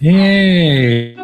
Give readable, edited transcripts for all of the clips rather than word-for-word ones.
Hey.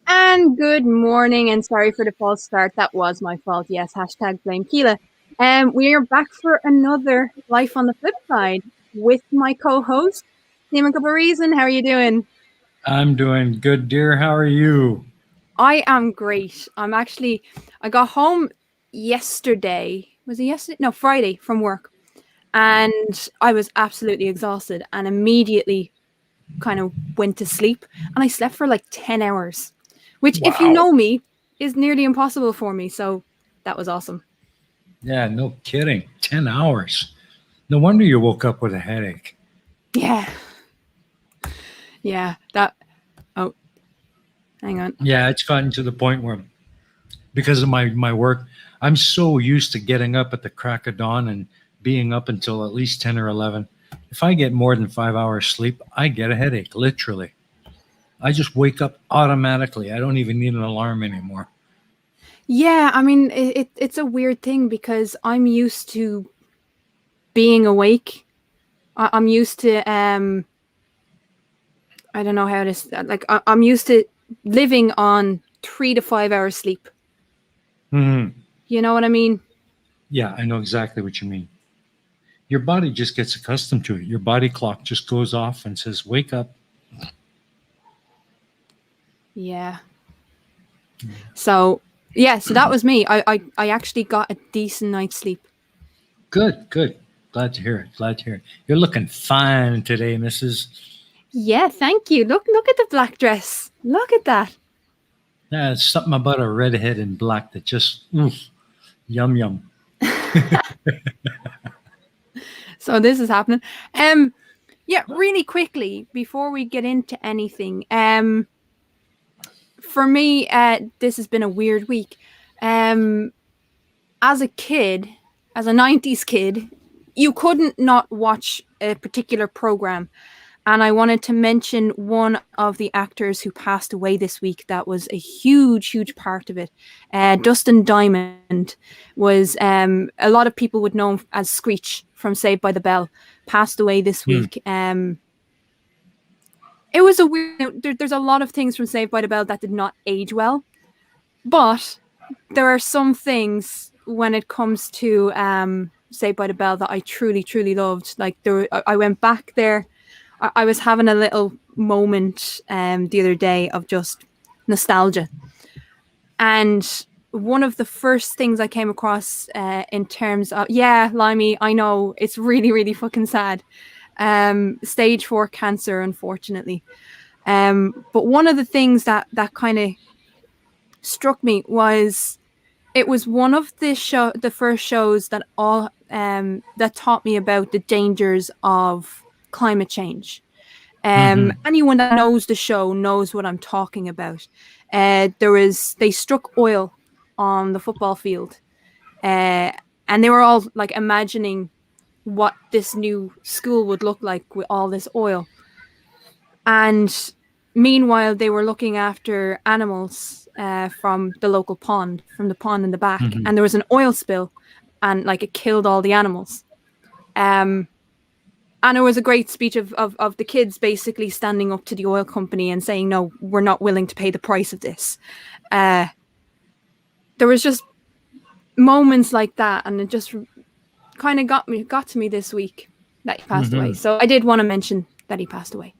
And good morning, and sorry for the false start. That was my fault. Yes, hashtag blame Keela. We are back for another Life on the Flip Side with my co-host, Name a Couple Reason. How are you doing? I'm doing good, dear. How are you? I am great. I got home yesterday. Was it yesterday? No, Friday from work. And I was absolutely exhausted and immediately kind of went to sleep. And I slept for like 10 hours, which, if you Wow. know me, is nearly impossible for me. So that was awesome. Yeah, no kidding. 10 hours. No wonder you woke up with a headache. Yeah. Yeah. That. Oh, hang on. Yeah, it's gotten to the point where, because of my work, I'm so used to getting up at the crack of dawn and being up until at least 10 or 11. If I get more than 5 hours sleep, I get a headache, literally. I just wake up automatically. I don't even need an alarm anymore. Yeah. I mean, it's a weird thing because I'm used to being awake. I'm used to, I don't know how to, like, I'm used to living on 3 to 5 hours sleep. Hmm. You know what I mean? Yeah, I know exactly what you mean. Your body just gets accustomed to it. Your body clock just goes off and says, "Wake up." Yeah. So, yeah. So that was me. I actually got a decent night's sleep. Good, good. Glad to hear it. Glad to hear it. You're looking fine today, Mrs. Yeah, thank you. Look at the black dress. Look at that. Yeah, it's something about a redhead in black that just yum yum. So this is happening. Um, yeah, really quickly before we get into anything. For me, this has been a weird week. Um, as a kid, as a '90s kid, you couldn't not watch a particular program. And I wanted to mention one of the actors who passed away this week that was a huge, huge part of it. Dustin Diamond was, a lot of people would know him as Screech from Saved by the Bell, passed away this Hmm. week. It was a weird, there's a lot of things from Saved by the Bell that did not age well, but there are some things when it comes to Saved by the Bell that I truly, truly loved. Like I went back there. I was having a little moment the other day of just nostalgia. And one of the first things I came across in terms of, yeah, Limey, I know it's really, really fucking sad. Stage 4 cancer, unfortunately. But one of the things that kind of struck me was it was one of the first shows that all that taught me about the dangers of climate change. Mm-hmm. Anyone that knows the show knows what I'm talking about. They struck oil on the football field, uh, and they were all like imagining what this new school would look like with all this oil. And meanwhile, they were looking after animals from the local pond, from the pond in the back, Mm-hmm. and there was an oil spill, and like it killed all the animals. Um, and it was a great speech of the kids basically standing up to the oil company and saying, no, we're not willing to pay the price of this. Uh, there was just moments like that, and it just kind of got to me this week that he passed away. Mm-hmm. So I did want to mention that he passed away.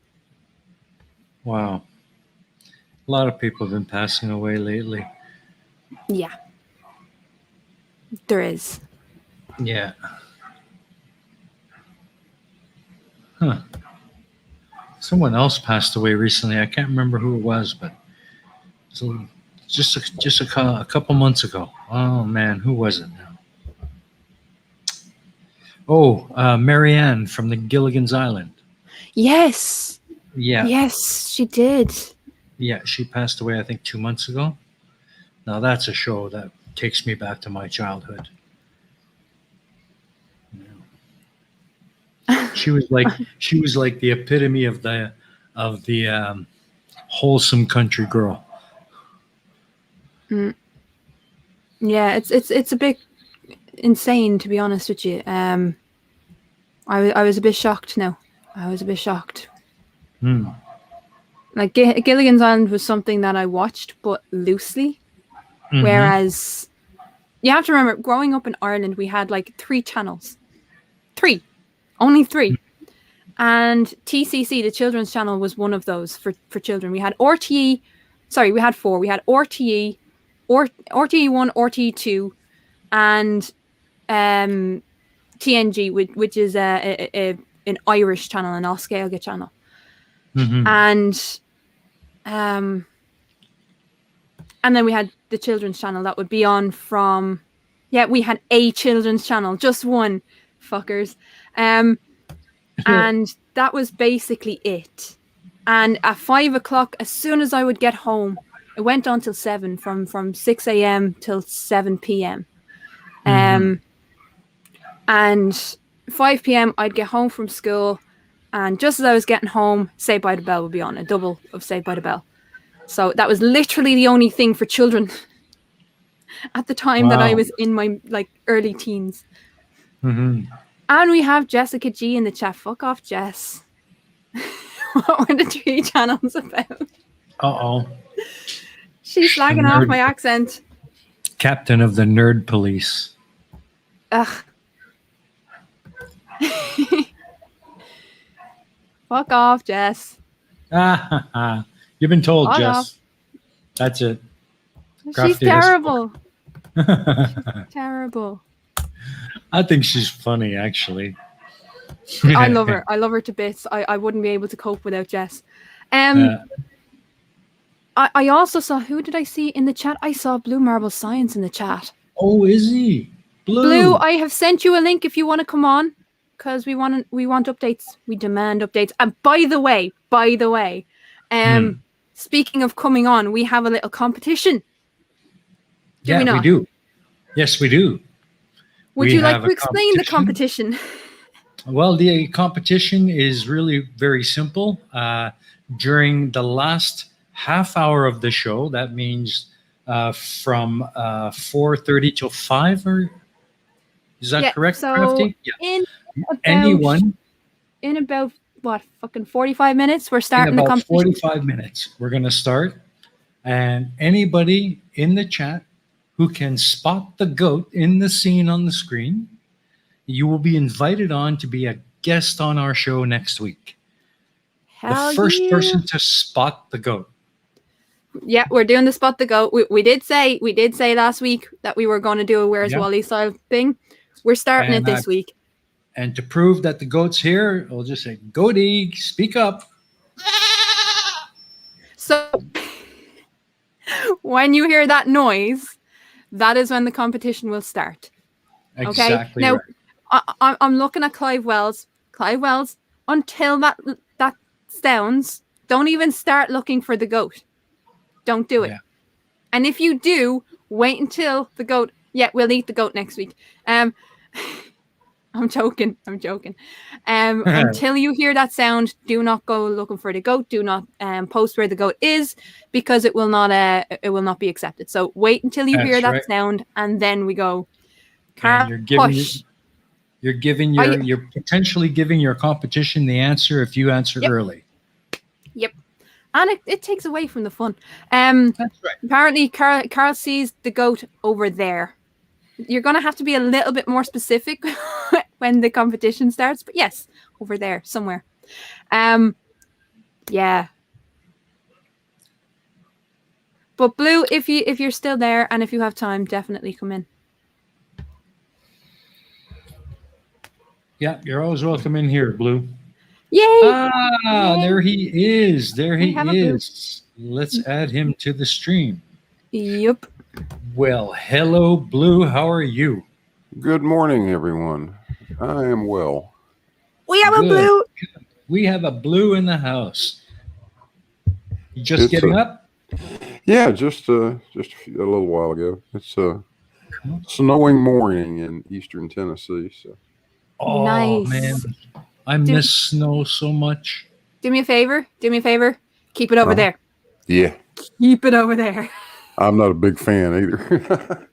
Wow. A lot of people have been passing away lately. Yeah, there is. Yeah. Huh. Someone else passed away recently. I can't remember who it was, but so a couple months ago. Oh man, who was it now? Oh, Marianne from the Gilligan's Island. Yes, Yeah, yes, she did. yeah, she passed away. I think 2 months ago. Now that's a show that takes me back to my childhood. She was like the epitome of the wholesome country girl. Mm, yeah, it's a bit insane to be honest with you. I was a bit shocked now. I was a bit shocked. Hmm. Like Gilligan's Island was something that I watched, but loosely. Mhm. Whereas you have to remember, growing up in Ireland, we had like 3 channels. 3. Only 3. And TCC, the children's channel, was one of those for children. We had RTE, sorry, we had 4. We had RTE, RTE1, RTE2, and TNG, which is an Irish channel, an Oscailga channel. Mhm. And then we had the children's channel that would be on from, we had a children's channel, just one, fuckers. And that was basically it. And at 5 o'clock, as soon as I would get home, it went on till 7, from 6 a.m. till 7 p.m. Mhm. And 5 p.m. I'd get home from school, and just as I was getting home, Saved by the Bell would be on, a double of Saved by the Bell. So that was literally the only thing for children at the time that I Wow. was in my like early teens. Mhm. And we have Jessica G in the chat. Fuck off, Jess. What were the 3 channels about? Uh-oh. She's slagging off my accent. Captain of the nerd police. Ugh. Fuck off, Jess. You've been told, Fuck Jess. off. That's it. She's Crafty has terrible. Terrible. I think she's funny, actually. I love her. I love her to bits. I wouldn't be able to cope without Jess. I also saw, who did I see in the chat? I saw Blue Marble Science in the chat. Oh, is he? Blue, I have sent you a link if you want to come on, because we want updates. We demand updates. And by the way, speaking of coming on, we have a little competition. Do we not? We do. Yes, we do. Would you like to explain the competition? Well, the competition is really very simple. During the last half hour of the show, that means from 4:30 till 5, or is that correct, so Crafty? In about what, fucking 45 minutes, we're starting the competition. 45 minutes, we're going to start. And anybody in the chat who can spot the goat in the scene on the screen, you will be invited on to be a guest on our show next week. Hell the first yeah. person to spot the goat. Yeah, we're doing the spot the goat. We did say last week that we were going to do a Where's Wally style thing. We're starting it this week. And to prove that the goat's here, we'll just say, Goaty, speak up. So when you hear that noise, that is when the competition will start. Okay. Exactly. Now, right. I'm looking at Clive Wells. Clive Wells, until that sounds, don't even start looking for the goat. Don't do it. Yeah. And if you do, wait until the goat. Yeah, we'll eat the goat next week. I'm joking. Until you hear that sound, do not go looking for the goat. Do not post where the goat is, because it will not be accepted. So wait until you hear that sound, and then we go. You're potentially giving your competition the answer if you answer early. Yep. And it takes away from the fun. That's right. Apparently, Carl sees the goat over there. You're going to have to be a little bit more specific when the competition starts. But yes, over there somewhere. Yeah. But Blue, if you're still there and if you have time, definitely come in. Yeah, you're always welcome in here, Blue. Yay! Yay. There he is. There he is. Let's add him to the stream. Yep. Well, hello, Blue. How are you? Good morning, everyone. I am well. We have a Blue. We have a Blue in the house. You just getting up? Yeah, just a little while ago. It's a snowing morning in eastern Tennessee. So. Oh, nice. Man. I miss snow so much. Do me a favor. Keep it over there. Yeah. Keep it over there. I'm not a big fan either.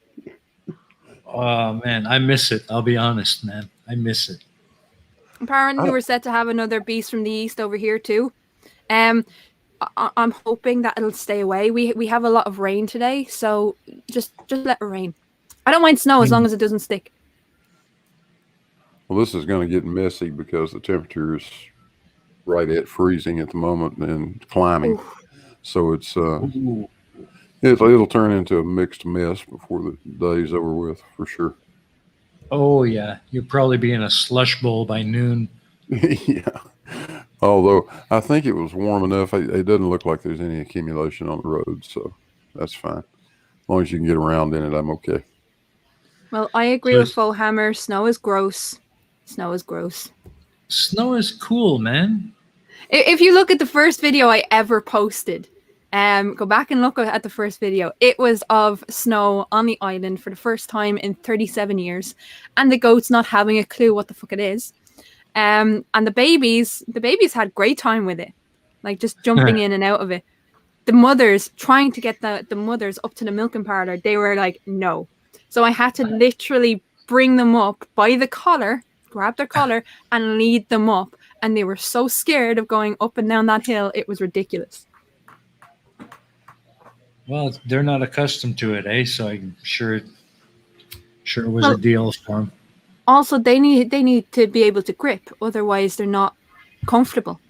Oh, man. I miss it. I'll be honest, man. I miss it. Apparently, Oh. we're set to have another beast from the east over here too. I'm hoping that it'll stay away. We have a lot of rain today, so just let it rain. I don't mind snow as long as it doesn't stick. Well, this is going to get messy because the temperature is right at freezing at the moment and climbing. Oof. So it's Ooh. it'll turn into a mixed mess before the day's over with for sure. Oh yeah, you'll probably be in a slush bowl by noon. Yeah. Although I think it was warm enough, it doesn't look like there's any accumulation on the road, so that's fine. As long as you can get around in it, I'm okay. Well, I agree with Faux Hammer. Snow is gross. Snow is gross. Snow is cool, man. If you look at the first video I ever posted, go back and look at the first video. It was of snow on the island for the first time in 37 years, and the goats not having a clue what the fuck it is. And the babies had great time with it, like just jumping in and out of it. The mothers trying to get the mothers up to the milking parlor, they were like, no. So I had to literally bring them up by the collar, grab their collar, and lead them up. And they were so scared of going up and down that hill, it was ridiculous. Well, they're not accustomed to it, eh? So I'm sure it was Well, a deal for them. Also, they need to be able to grip, otherwise they're not comfortable.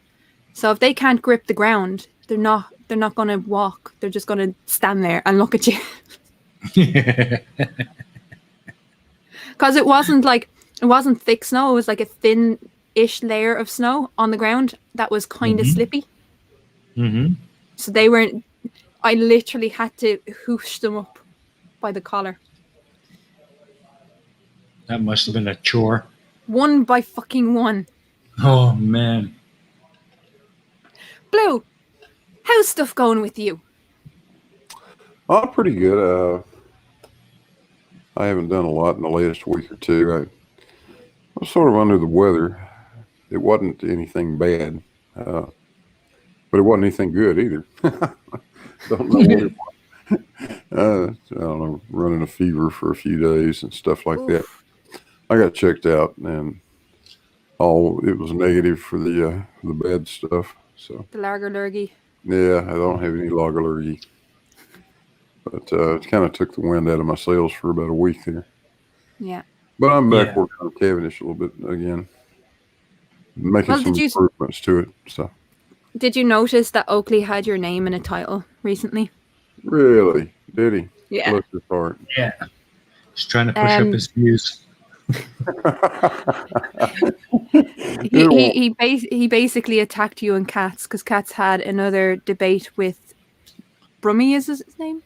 So if they can't grip the ground, they're not going to walk. They're just going to stand there and look at you. Because it wasn't thick snow. It was like a thin-ish layer of snow on the ground that was kind of slippy. Mm-hmm. So they weren't. I literally had to hoosh them up by the collar. That must have been a chore. 1 by fucking 1. Oh man. Blue, how's stuff going with you? Oh, pretty good. I haven't done a lot in the last week or two. I was sort of under the weather. It wasn't anything bad, but it wasn't anything good either. Don't know what it was. I don't know, running a fever for a few days and stuff like that. I got checked out, and it was negative for the bad stuff. So The lager lurgy. yeah, I don't have any log allergy, but it kind of took the wind out of my sails for about a week there. Yeah. But I'm back working on Cavendish a little bit again, making some improvements to it. So did you notice that Oakley had your name in a title recently? really, did he? Yeah. Bless his heart. Yeah. He's trying to push up his views. he basically attacked you and Katz because Katz had another debate with Brummy, is his name?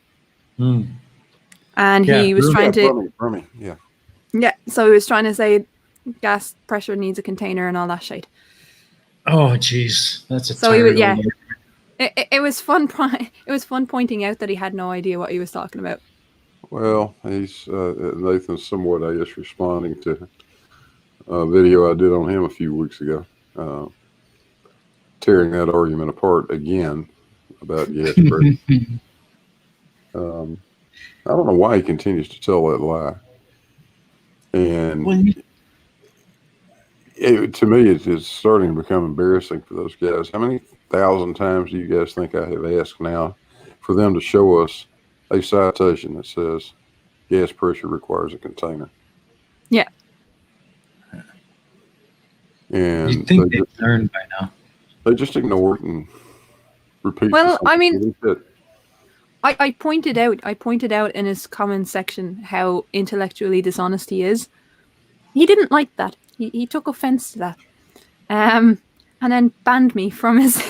And he was trying to Brummy, yeah. Yeah, so he was trying to say gas pressure needs a container and all that shit. Oh jeez, that's a so he was, yeah. It was fun. It was fun pointing out that he had no idea what he was talking about. Well, he's Nathan's somewhat, I guess, responding to a video I did on him a few weeks ago, tearing that argument apart again about gas pressure. I don't know why he continues to tell that lie, and to me, it's starting to become embarrassing for those guys. How many 1,000 times do you guys think I have asked now for them to show us a citation that says gas pressure requires a container? Yeah. And you think they've learned by now. They just ignore it and repeat. Well, I mean, I pointed out in his comment section how intellectually dishonest he is. He didn't like that. He took offense to that. And then banned me from his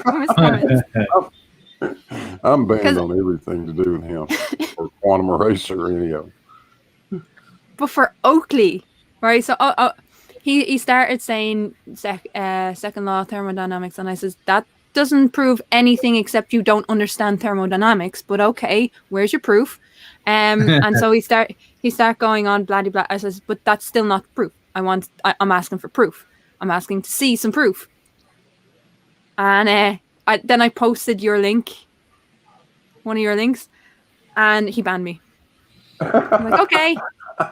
comments. I'm banned on everything to do with him, or Quantum Eraser, or any of them. But for Oakley, right? So he started saying second law of thermodynamics, and I says that doesn't prove anything except you don't understand thermodynamics. But okay, where's your proof? And so he start going on blah blah. I says, but that's still not proof. I'm asking for proof. I'm asking to see some proof. And then I posted your link, one of your links, and he banned me. I'm like, okay.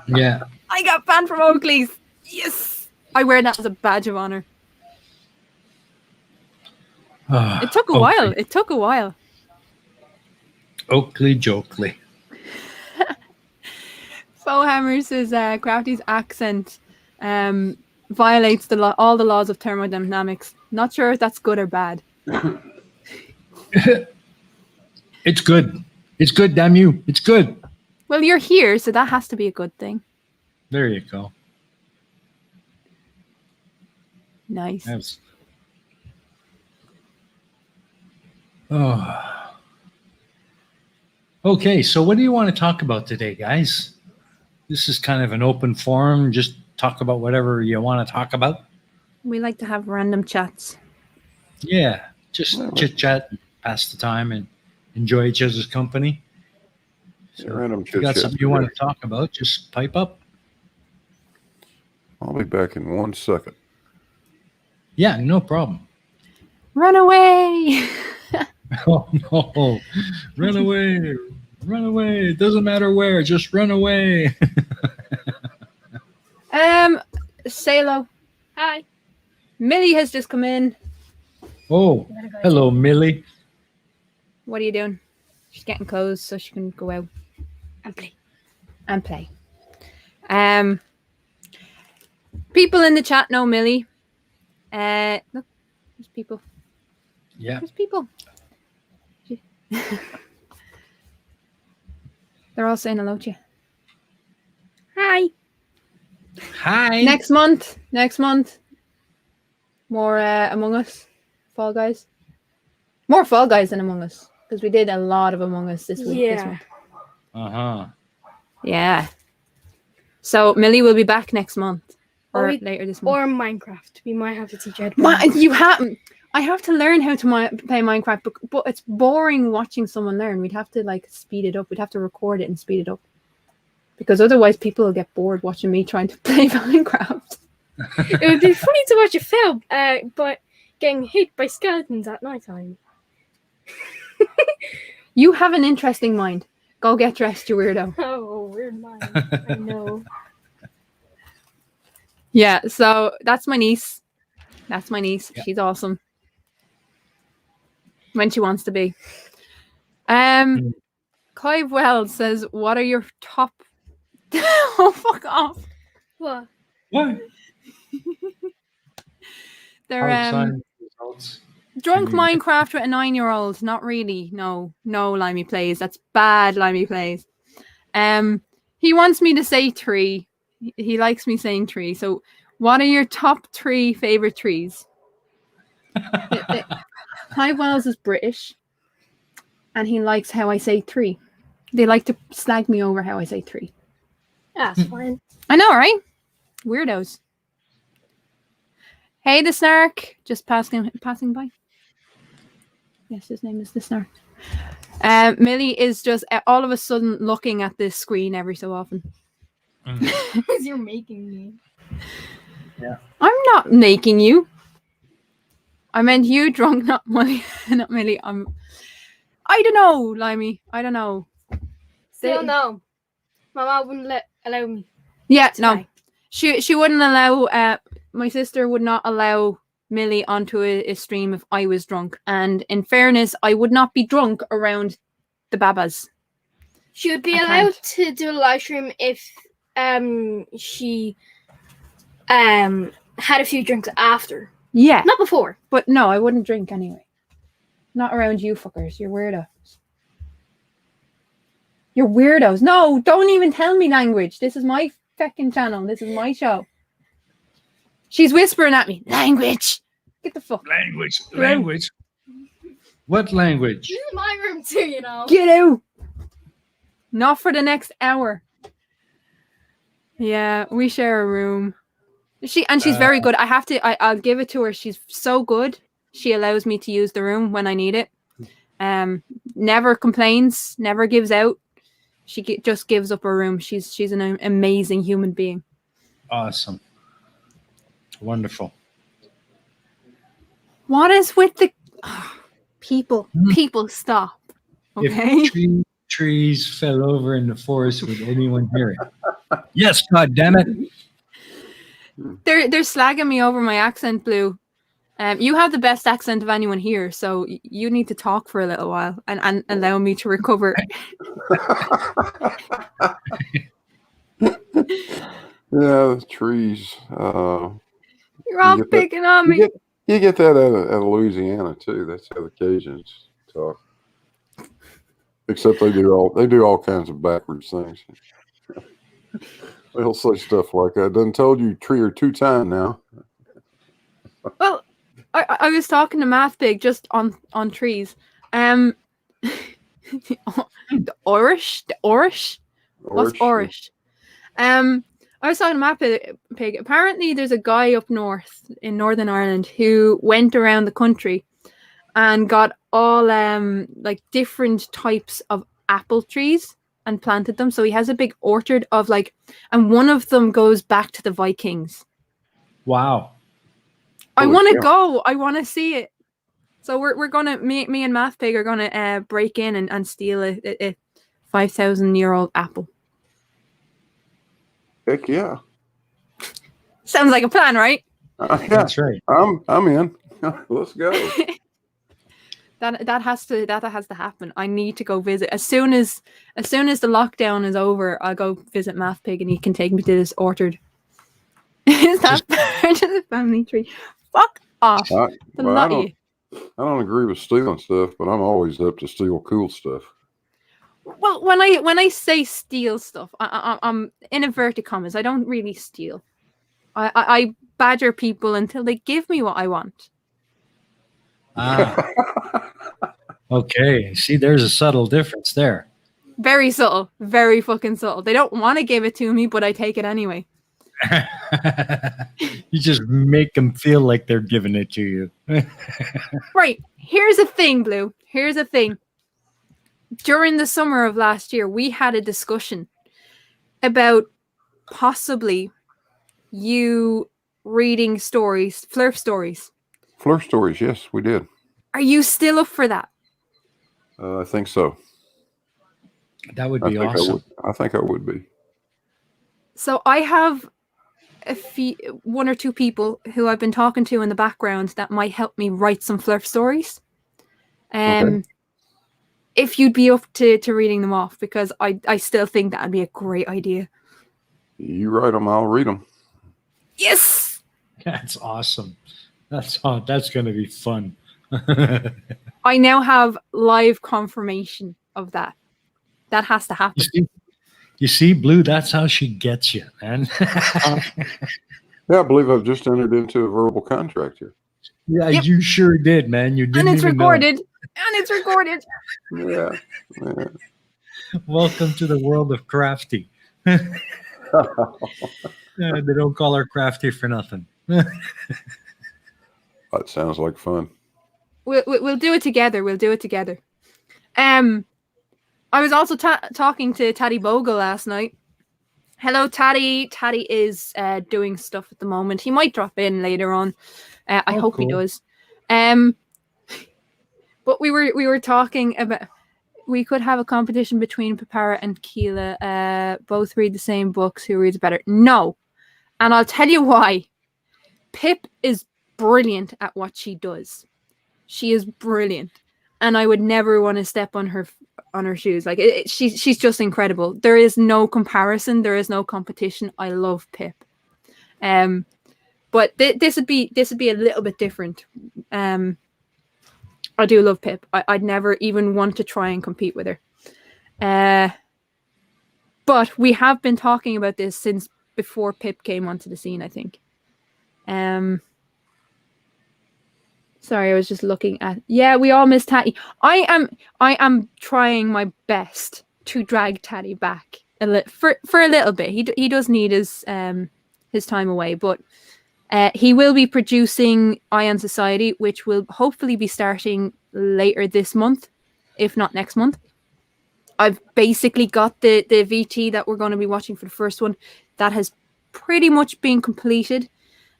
Yeah. I got banned from Oakley's. Yes. I wear that as a badge of honor. Ah, It took a while. It took a while. Oakley Jokley. Fohammer says Crafty's accent violates all the laws of thermodynamics. Not sure if that's good or bad. It's good. It's good, damn you. It's good. Well, you're here, so that has to be a good thing. There you go. Nice. That's... Oh. Okay, so what do you want to talk about today, guys? This is kind of an open forum. Just talk about whatever you want to talk about. We like to have random chats. Yeah, just chit chat, pass the time, and enjoy each other's company. So Random if you got chit-chat something you want today. to talk about, just pipe up. I'll be back in 1 second. Yeah, no problem. Run away! Oh no, run away, run away. It doesn't matter where, just run away. Say hello. Hi. Millie has just come in. Oh, hello, Millie. What are you doing? She's getting clothes so she can go out And play. and play. People in the chat know Millie. Look, there's people. Yeah. There's people. They're all saying hello to you. Hi. Hi. Next month, more Among Us, Fall Guys. More Fall Guys than Among Us, because we did a lot of Among Us this week. This Yeah. month. Uh-huh. Yeah. So Millie will be back next month or Or later this month. Or Minecraft. We might have to teach you how to play. You haven't. I have to learn how to play Minecraft, but it's boring watching someone learn. We'd have to like speed it up. We'd have to record it and speed it up, because otherwise people will get bored watching me trying to play Minecraft. It would be funny to watch a film, but getting hit by skeletons at nighttime. You have an interesting mind. Go get dressed, you weirdo. Oh, weird mind. I know. Yeah, so that's my niece. That's my niece. Yeah. She's awesome. When she wants to be. Clive Wells says, what are your top... Oh, fuck off. What? What? They're Outside results. drunk Hmm. Minecraft with a 9-year-old. Not really. No, Limey plays. That's bad Limey plays. He wants me to say 3. He likes me saying 3. So what are your top 3 favorite trees? Clive Wells is British, and he likes how I say 3. They like to slag me over how I say 3. That's fine. I know, right? Weirdos. Hey, the Snark. Just passing by. Yes, his name is the Snark. Millie is just all of a sudden looking at this screen every so often. Because you're making me. I'm not making you. I meant you drunk, not Millie. Not Millie. I don't know, Limey. I don't know. Still no. My mom wouldn't allow me. Yeah, to no. play. She wouldn't allow. My sister would not allow Millie onto a stream if I was drunk. And in fairness, I would not be drunk around the babas. She would be I allowed to do a live stream if she had a few drinks after. Yeah, Not before. but no, I wouldn't drink anyway. Not around you fuckers. You're weirdos. You're weirdos. No, don't even tell me language. This is my fucking channel. This is my show. She's whispering at me. Language. Get the fuck. Language. Hello. Language. What language? This is my room too, you know. Get out. Not for the next hour. Yeah, we share a room. She's very good. I'll give it to her. She's so good. She allows me to use the room when I need it. Never complains, never gives out. She just gives up her room. She's an amazing human being. Awesome. Wonderful. What is with the people? People, stop. Okay. If trees fell over in the forest, would anyone hear it? Yes, God damn it. They're slagging me over my accent, Blue. You have the best accent of anyone here, so you need to talk for a little while and allow me to recover. Yeah, the trees. You're all get that- picking on me. You get that out of Louisiana too. That's how the Cajuns talk. Except they do all kinds of backwards things. They'll say stuff like that. Done told you tree or two time now. Well, I was talking to Math Big just on trees. The Orish. What's Orish? I was talking to Math Pig. Apparently, there's a guy up north in Northern Ireland who went around the country and got all like different types of apple trees and planted them. So he has a big orchard of and one of them goes back to the Vikings. Wow. I want to go. I want to see it. So we're gonna me and Math Pig are gonna break in and steal a 5,000-year-old apple. Heck yeah. Sounds like a plan, right? Yeah, That's right. I'm in. Let's go. That has to happen. I need to go visit as soon as the lockdown is over. I'll go visit Math Pig and he can take me to this orchard. Is that part of the family tree? Fuck off. I I don't agree with stealing stuff, but I'm always up to steal cool stuff. Well, when I say steal stuff, I'm in inverted commas. I don't really steal. I badger people until they give me what I want. Ah. Okay. See, there's a subtle difference there. Very subtle. Very fucking subtle. They don't want to give it to me, but I take it anyway. You just make them feel like they're giving it to you. Right. Here's the thing, Blue. Here's the thing. During the summer of last year, we had a discussion about possibly you reading stories, Flurf stories. Flurf stories, yes, we did. Are you still up for that? I think so. That would be awesome. I think I would be. So I have one or two people who I've been talking to in the background that might help me write some Flurf stories. Okay. If you'd be up to reading them off, because I still think that'd be a great idea. You write them, I'll read them. Yes. That's awesome. That's going to be fun. I now have live confirmation of that. That has to happen. You see, Blue, that's how she gets you, man. Yeah, I believe I've just entered into a verbal contract here. Yeah, Yep. You sure did, man. You didn't And it's even recorded. And it's recorded. Yeah. Welcome to the world of Crafty. They don't call her Crafty for nothing. That sounds like fun. We'll do it together. We'll do it together. I was also talking to Taddy Bogle last night. Hello, Taddy. Taddy is doing stuff at the moment. He might drop in later on. I hope cool. he does. But we were talking about we could have a competition between Papara and Keela. Both read the same books. Who reads better? No, and I'll tell you why. Pip is brilliant at what she does. She is brilliant, and I would never want to step on her shoes. Like she's just incredible. There is no comparison. There is no competition. I love Pip. But this would be a little bit different. I do love Pip. I'd never even want to try and compete with her. But we have been talking about this since before Pip came onto the scene, I think. Sorry, I was just looking at. Yeah, we all miss Tatty. I am trying my best to drag Tatty back for a little bit. He does need his time away, but he will be producing Ion Society, which will hopefully be starting later this month, if not next month. I've basically got the VT that we're going to be watching for the first one. That has pretty much been completed.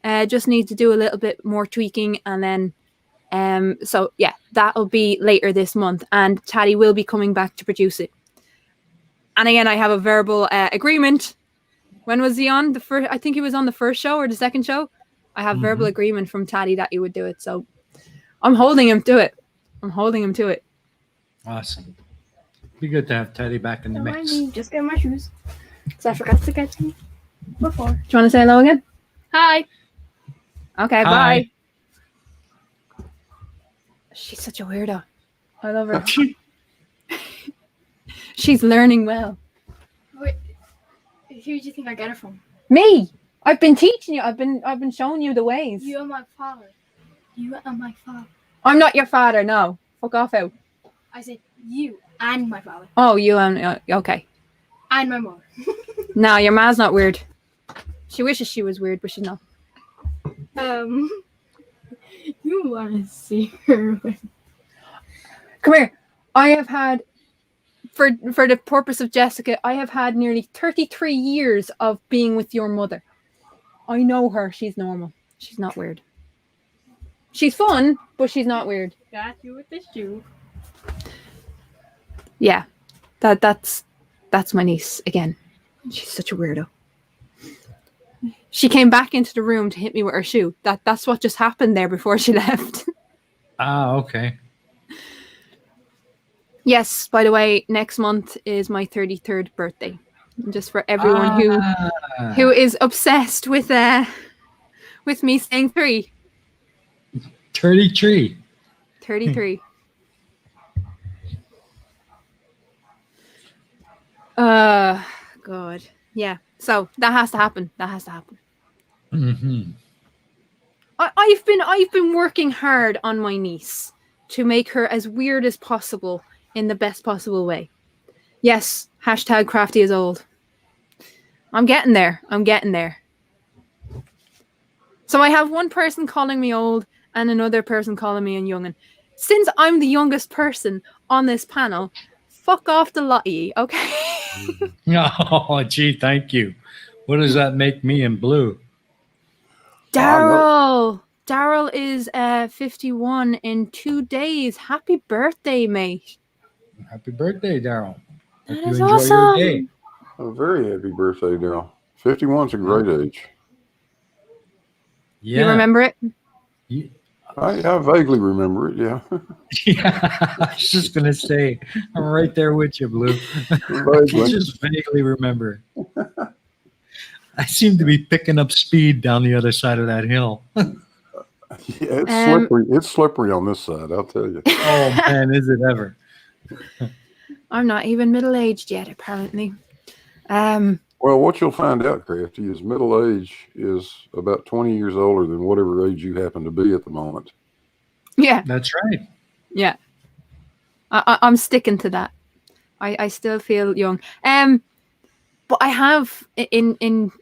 Just need to do a little bit more tweaking, and then so yeah, that'll be later this month, and Taddy will be coming back to produce it. And again, I have a verbal agreement When was he on the first? I think he was on the first show or the second show. I have verbal agreement from Taddy that he would do it, so I'm holding him to it. Awesome. Be good to have Teddy back in the Don't mind mix. me, just get my shoes. Because I forgot to get them before. Do you want to say hello again? Hi. Okay, Hi. bye. She's such a weirdo. I love her. She's learning well. Wait, who do you think I get it from? Me. I've been teaching you. I've been showing you the ways. You are my father. You are my father. I'm not your father. No. Fuck off out. I said you and my father. Oh, you and okay. And my mother. No, your ma's not weird. She wishes she was weird, but she's not. You want to see her. Come here. I have had, for the purpose of Jessica, I have had nearly 33 years of being with your mother. I know her. She's normal. She's not weird. She's fun, but she's not weird. Got you with the shoe. Yeah, that's my niece again. She's such a weirdo. She came back into the room to hit me with her shoe. That's what just happened there before she left. Ah, okay. Yes, by the way, next month is my 33rd birthday. Just for everyone who is obsessed with me saying 3. 33. 33. God. Yeah. So that has to happen. Mm-hmm. I've been working hard on my niece to make her as weird as possible in the best possible way. Yes, hashtag crafty is old. I'm getting there. So I have one person calling me old and another person calling me a young'un. Since I'm the youngest person on this panel, fuck off the lot of ye, okay? Oh, gee, thank you. What does that make me in blue? Daryl is 51 in 2 days. Happy birthday, mate. Happy birthday, Daryl. That Hope you is enjoy your day. awesome. A very happy birthday, Daryl. 51's a great age. Yeah. You remember it? I vaguely remember it, yeah. Yeah, I was just going to say, I'm right there with you, Blue. I Vaguely. just vaguely remember. I seem to be picking up speed down the other side of that hill. Yeah, it's slippery. It's slippery on this side, I'll tell you. Oh, man, is it ever. I'm not even middle-aged yet, apparently. Well, what you'll find out, Crafty, is middle age is about 20 years older than whatever age you happen to be at the moment. Yeah, That's right. yeah. I'm sticking to that. I still feel young. But I have in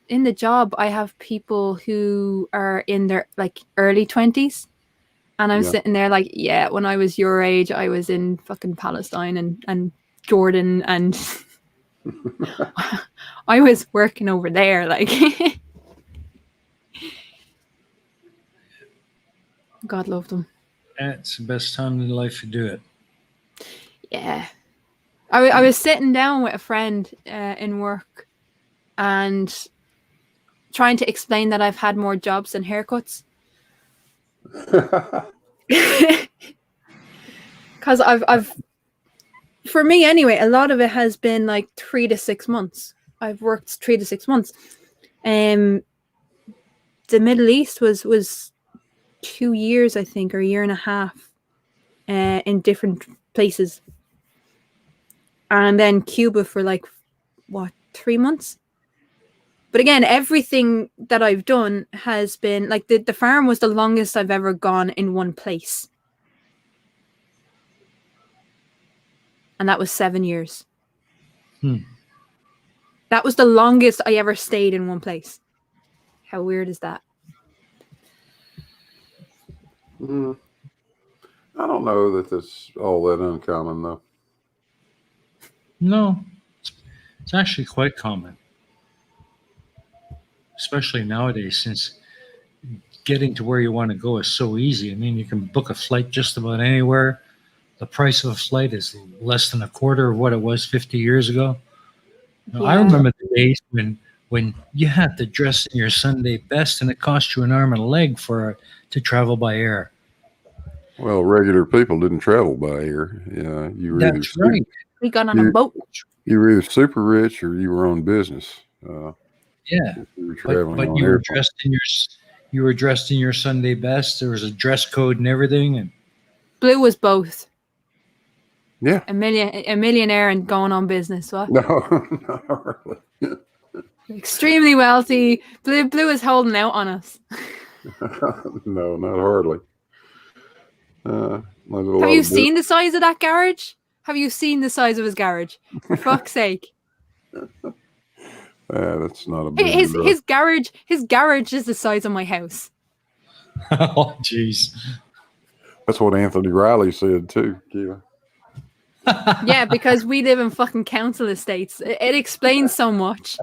the job, I have people who are in their like early 20s. And I'm sitting there like, yeah, when I was your age, I was in fucking Palestine and Jordan and I was working over there. Like, God love them. It's the best time in life to do it. Yeah. I was sitting down with a friend in work and trying to explain that I've had more jobs than haircuts. Because I've for me anyway, a lot of it has been like 3 to 6 months. I've worked 3 to 6 months. The Middle East was 2 years, I think, or a year and a half, in different places, and then Cuba for like 3 months. But again, everything that I've done has been like the farm was the longest I've ever gone in one place. And that was 7 years. That was the longest I ever stayed in one place. How weird is that? I don't know that that's all that uncommon, though. No, it's actually quite common. Especially nowadays, since getting to where you want to go is so easy. I mean, you can book a flight just about anywhere. The price of a flight is less than a quarter of what it was 50 years ago. Now, I remember the days when when you had to dress in your Sunday best and it cost you an arm and a leg to travel by air. Well, regular people didn't travel by air. Yeah, That's right. We got on a You- boat. you were either super rich or you were on business. Yeah. If you were But traveling on you were airplanes. dressed in your Sunday best. There was a dress code and everything, and Blue was both Yeah. a millionaire and going on business. What? No, not really. Extremely wealthy. Blue is holding out on us. No, not hardly. Uh, Have you seen the size of that garage? Have you seen the size of his garage? For fuck's sake. That's not a big His garage is the size of my house. oh jeez. That's what Anthony Riley said too, Kiva. Yeah, because we live in fucking council estates. It explains so much.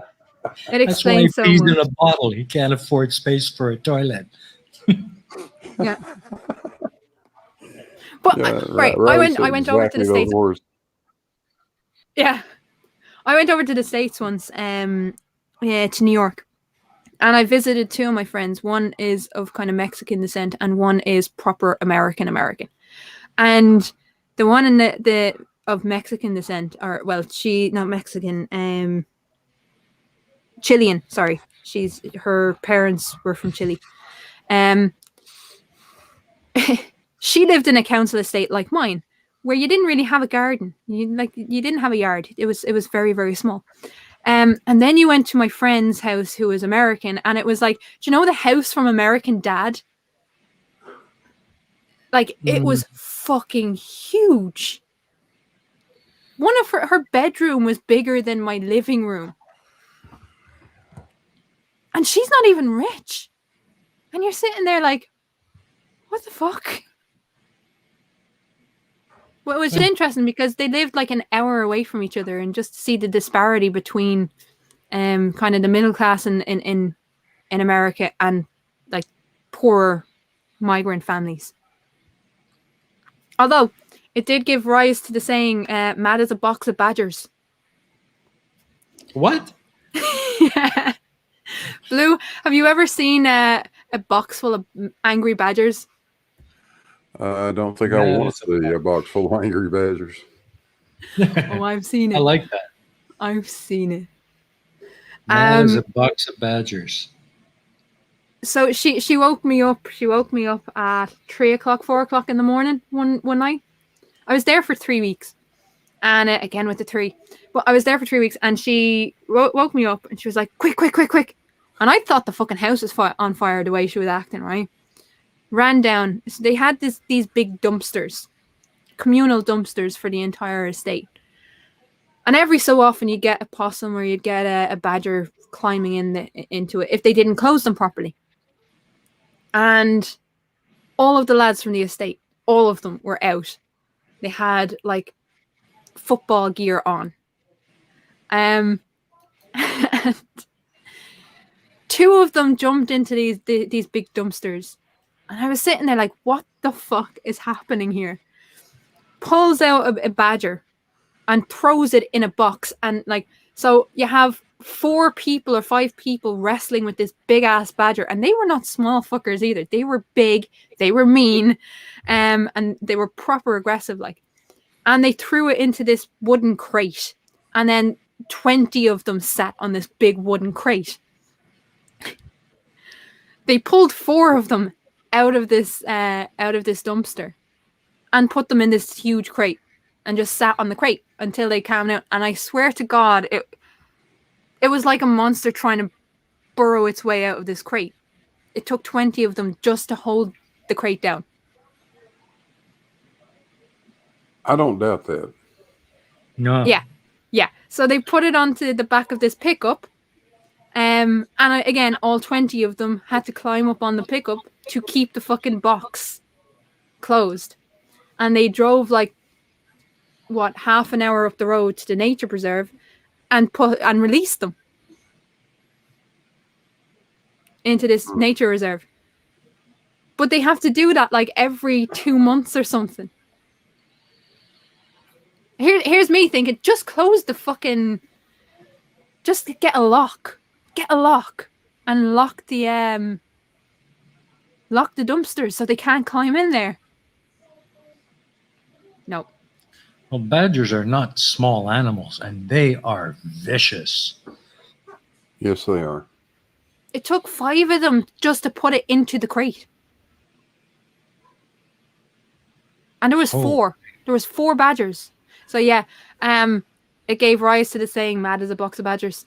It That's why he explains so pees much. in a bottle. He can't afford space for a toilet. Yeah. But right, Riley I said went over to the exactly those States. words. Yeah. I went over to the States once, to New York. And I visited two of my friends. One is of kind of Mexican descent and one is proper American. And the one in the of Mexican descent, or well, she not Mexican, Chilean, sorry. Her parents were from Chile. She lived in a council estate like mine, where you didn't really have a garden. You didn't have a yard. It was very, very small. And then you went to my friend's house who was American, and it was like, do you know the house from American Dad? Like, it was fucking huge. One of her bedroom was bigger than my living room. And she's not even rich. And you're sitting there like, what the fuck? Well, it was just interesting because they lived like an hour away from each other, and just to see the disparity between kind of the middle class in America and like poor migrant families. Although it did give rise to the saying, mad as a box of badgers. What? Yeah. Blue, have you ever seen a box full of angry badgers? I don't think Yeah, I want that's to see a box full of angry badgers. Oh, I've seen it. I like that. I've seen it. That is a box of badgers. So she woke me up. She woke me up at 3 o'clock, 4 o'clock in the morning one night. I was there for 3 weeks, and again with the three. But I was there for 3 weeks, and she woke me up, and she was like, "Quick, quick, quick, quick!" And I thought the fucking house was on fire the way she was acting. Right? Ran down. So they had these big dumpsters, communal dumpsters for the entire estate. And every so often you get a possum or you'd get a badger climbing into it if they didn't close them properly. And all of the lads from the estate, all of them were out. They had like football gear on. And two of them jumped into these big dumpsters. And I was sitting there like, what the fuck is happening here? Pulls out a badger and throws it in a box. And like, so you have 4 people or 5 people wrestling with this big ass badger. And they were not small fuckers either. They were big, they were mean, and they were proper aggressive like. And they threw it into this wooden crate. And then 20 of them sat on this big wooden crate. They pulled 4 of them out of this dumpster and put them in this huge crate and just sat on the crate until they calmed down. And I swear to God, it was like a monster trying to burrow its way out of this crate. It took 20 of them just to hold the crate down. I don't doubt that. No. Yeah. So they put it onto the back of this pickup. And again, all 20 of them had to climb up on the pickup to keep the fucking box closed. And they drove like, half an hour up the road to the nature preserve and released them into this nature reserve. But they have to do that like every 2 months or something. Here's me thinking, just close the fucking... Just get a lock. get a lock and lock the dumpsters so they can't climb in there. No. Well, badgers are not small animals, and they are vicious. Yes, they are. It took 5 of them just to put it into the crate. And there was 4. There was 4 badgers. So yeah, it gave rise to the saying "mad as a box of badgers."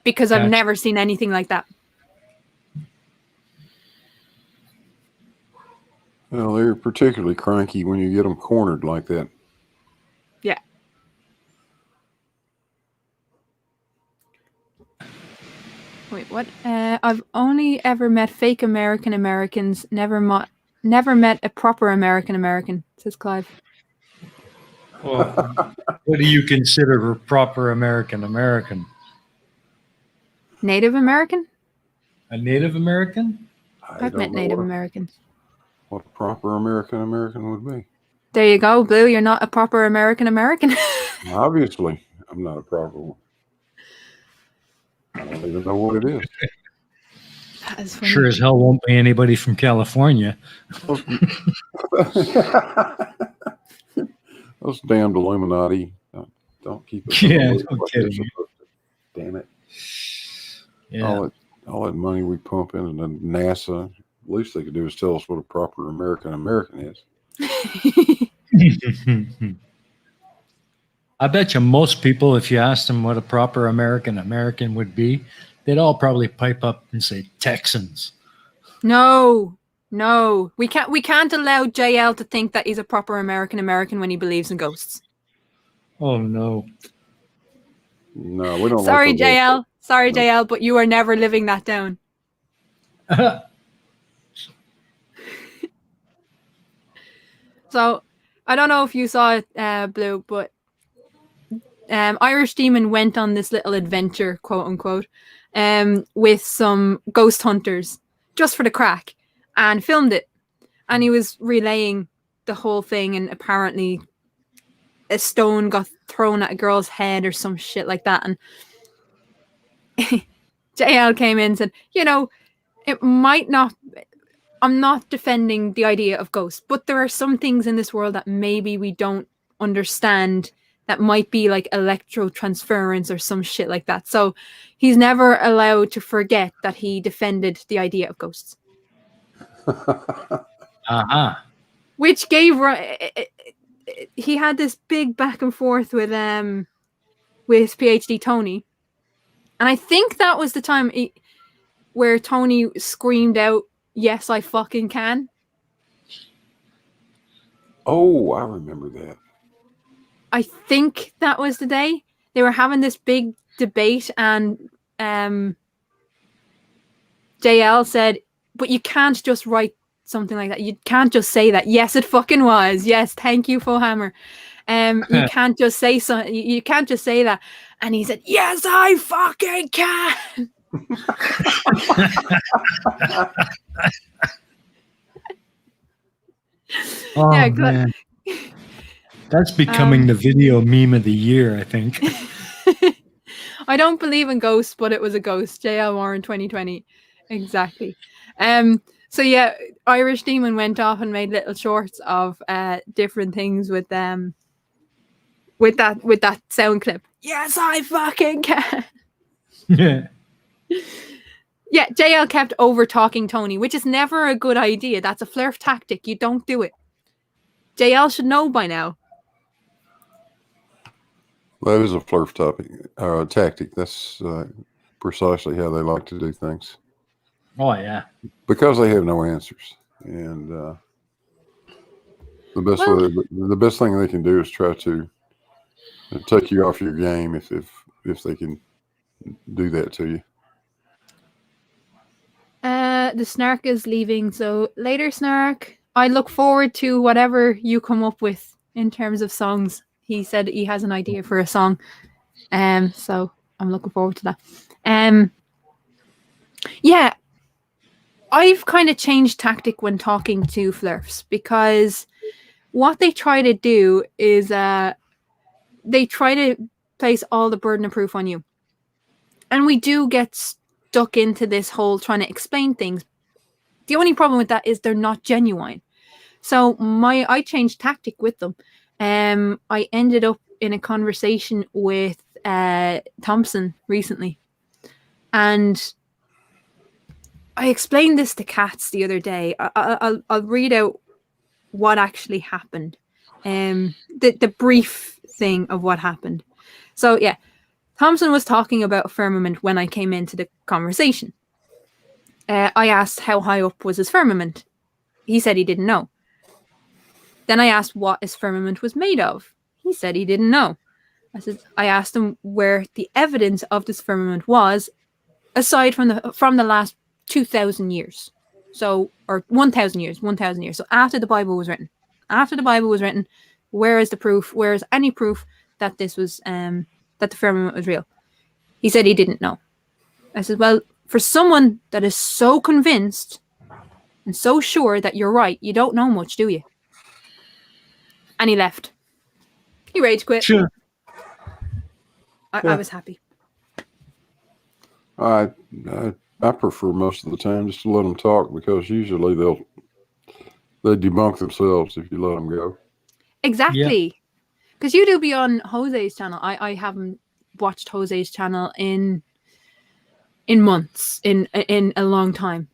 Because I've never seen anything like that. Well, they're particularly cranky when you get them cornered like that. Yeah. Wait, what? I've only ever met fake Americans. Never met a proper American, says Clive. Well, what do you consider a proper American? Native American? A Native American? I've met Native Americans. What a proper American would be. There you go, Blue. You're not a proper American. Obviously, I'm not a proper one. I don't even know what it is. That is funny. Sure as hell won't be anybody from California. Those damned Illuminati. Don't keep us. Yeah, no kidding. Damn it. Yeah. All that money we pump into NASA, least they could do is tell us what a proper American is. I bet you most people, if you asked them what a proper American would be, they'd all probably pipe up and say Texans. No, we can't allow JL to think that he's a proper American when he believes in ghosts. Oh no. No, we don't. Sorry, like JL. Sorry, no. JL, but you are never living that down. So, I don't know if you saw it, Blue, but Irish Demon went on this little adventure, quote unquote, with some ghost hunters just for the crack and filmed it. And he was relaying the whole thing, and apparently a stone got thrown at a girl's head or some shit like that. And JL came in and said, it might not, I'm not defending the idea of ghosts, but there are some things in this world that maybe we don't understand that might be like electrotransference or some shit like that. So he's never allowed to forget that he defended the idea of ghosts. Which gave he had this big back and forth with PhD Tony. And I think that was the time where Tony screamed out, "Yes, I fucking can." Oh, I remember that. I think that was the day they were having this big debate, and JL said, "But you can't just write something like that. You can't just say that." Yes, it fucking was. Yes, thank you, Fohammer. You can't just say so. You can't just say that. And he said, "Yes, I fucking can." Oh, yeah, man. That's becoming the video meme of the year, I think. I don't believe in ghosts, but it was a ghost. JL Warren 2020. Exactly. So yeah, Irish Demon went off and made little shorts of different things with that sound clip. Yes, I fucking can. Yeah. Yeah, JL kept over talking Tony, which is never a good idea. That's a flirt tactic. You don't do it. JL should know by now. That is a flirt tactic. That's precisely how they like to do things. Oh, yeah. Because they have no answers. And the best thing they can do is try to take you off your game if they can do that to you. The Snark is leaving, so later, Snark. I look forward to whatever you come up with in terms of songs. He said he has an idea for a song, so I'm looking forward to that. Yeah, I've kind of changed tactic when talking to flirts, because what they try to do is they try to place all the burden of proof on you. And we do get stuck into this whole trying to explain things. The only problem with that is they're not genuine. So I changed tactic with them. I ended up in a conversation with Thompson recently, and I explained this to Katz the other day. I'll read out what actually happened. The brief thing of what happened. So yeah, Thompson was talking about firmament when I came into the conversation. I asked how high up was his firmament. He said he didn't know. Then I asked what his firmament was made of. He said he didn't know. I asked him where the evidence of this firmament was, aside from the last 2,000 years. So, or 1,000 years. So after the Bible was written. Where is the proof? Where is any proof that this was that the firmament was real? He said he didn't know. I said, well, for someone that is so convinced and so sure that you're right, you don't know much, do you? And he left. He rage quit. Sure. I was happy. I prefer most of the time just to let them talk, because usually they debunk themselves if you let them go. Exactly. Because you do be on Jose's channel. I haven't watched Jose's channel in months, in a long time.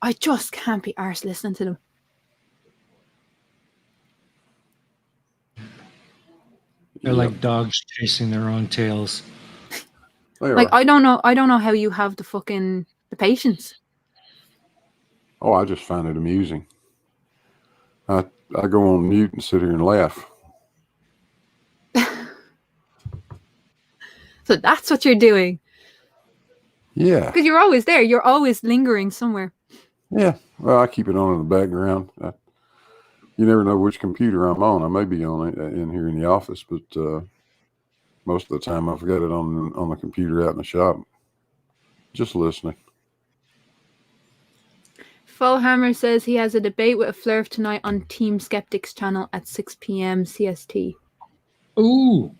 I just can't be arsed listening to them. They're like dogs chasing their own tails. Like, I don't know how you have the patience. Oh, I just find it amusing. I go on mute and sit here and laugh. So that's what you're doing. Yeah. Because you're always there. You're always lingering somewhere. Yeah. Well, I keep it on in the background. You never know which computer I'm on. I may be on it in here in the office, but most of the time I've got it on the computer out in the shop, just listening. Fullhammer says he has a debate with a Flurf tonight on Team Skeptics channel at 6 p.m. CST. Ooh,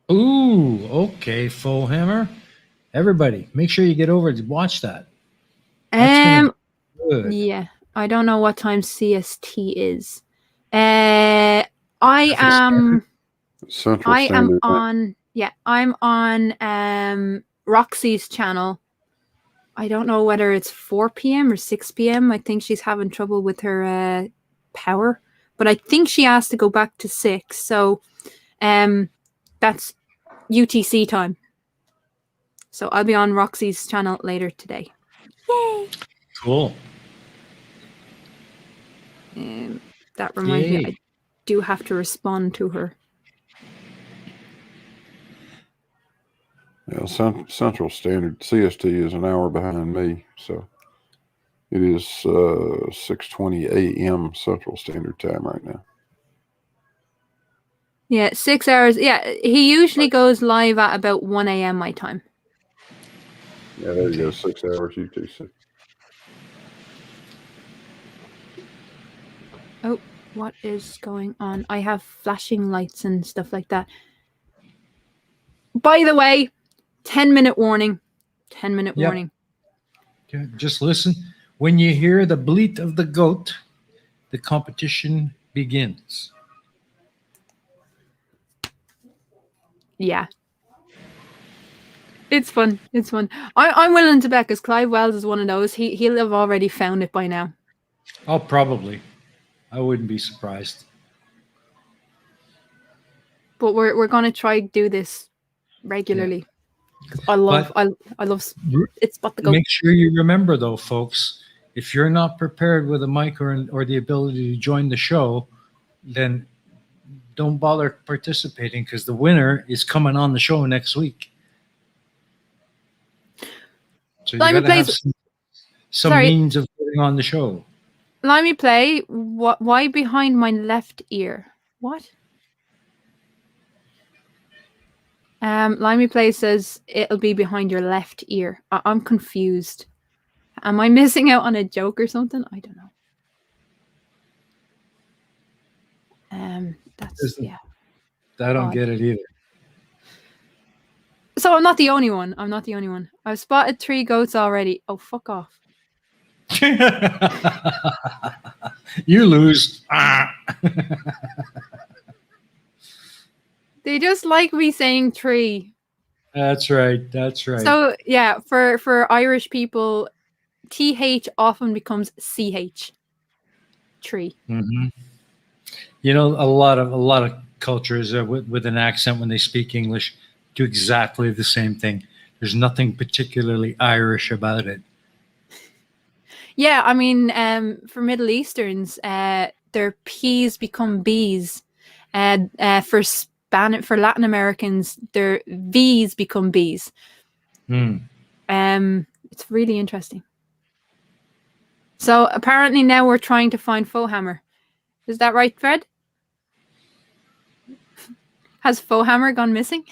okay, Fullhammer. Everybody, make sure you get over to watch that. That's good. Yeah, I don't know what time CST is. I am on Roxy's channel. I don't know whether it's 4 p.m. or 6 p.m. I think she's having trouble with her power, but I think she asked to go back to 6. So that's UTC time. So I'll be on Roxy's channel later today. Yay! Cool. That reminds me, I do have to respond to her. Yeah, Central Standard CST is an hour behind me, so it is 6:20 a.m. Central Standard Time right now. Yeah, 6 hours. Yeah, he usually goes live at about 1 a.m. my time. Yeah, there you go, 6 hours UTC. Oh, what is going on? I have flashing lights and stuff like that. By the way, 10-minute warning. 10-minute warning. Okay, just listen. When you hear the bleat of the goat, the competition begins. Yeah. It's fun. It's fun. I'm willing to bet because Clive Wells is one of those. He'll have already found it by now. Oh, probably. I wouldn't be surprised. But we're gonna try do this regularly. Yeah. I love it's spot the goat. Make sure you remember though, folks, if you're not prepared with a mic or the ability to join the show, then don't bother participating, because the winner is coming on the show next week. So you gotta have some means of getting on the show. Let me play. Why behind my left ear? What? Limey Play says it'll be behind your left ear. I'm confused. Am I missing out on a joke or something? I don't know. That's yeah. I don't get it either. So I'm not the only one. I'm not the only one. I've spotted 3 goats already. Oh, fuck off. You lose. Ah. They just like me saying 3. That's right. That's right. So yeah, for Irish people, TH often becomes CH. 3. Mhm. You know, a lot of cultures with an accent when they speak English do exactly the same thing. There's nothing particularly Irish about it. Yeah, I mean, for Middle Easterns, their P's become B's. For Latin Americans, their V's become B's. Hmm. It's really interesting. So apparently now we're trying to find Fohammer. Is that right, Fred? Has Fohammer gone missing?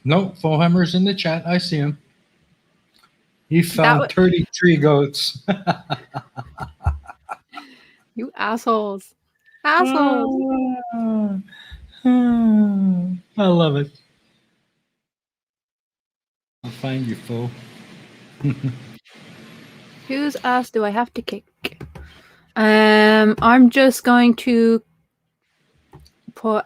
No, Fohammer's in the chat. I see him. He found wa- 33 goats. You assholes. Assholes. I love it. I'll find you, Fo. Whose ass do I have to kick? I'm just going to put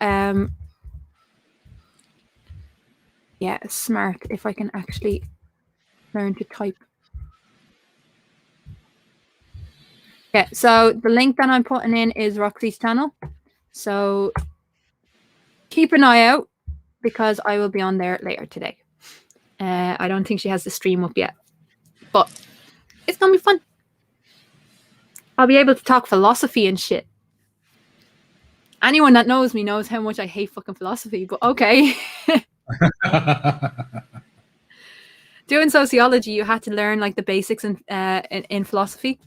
yeah, smart, if I can actually learn to type. Yeah, so the link that I'm putting in is Roxy's channel. So keep an eye out because I will be on there later today. I don't think she has the stream up yet, but it's gonna be fun. I'll be able to talk philosophy and shit. Anyone that knows me knows how much I hate fucking philosophy, but okay. Doing sociology, you had to learn like the basics in philosophy.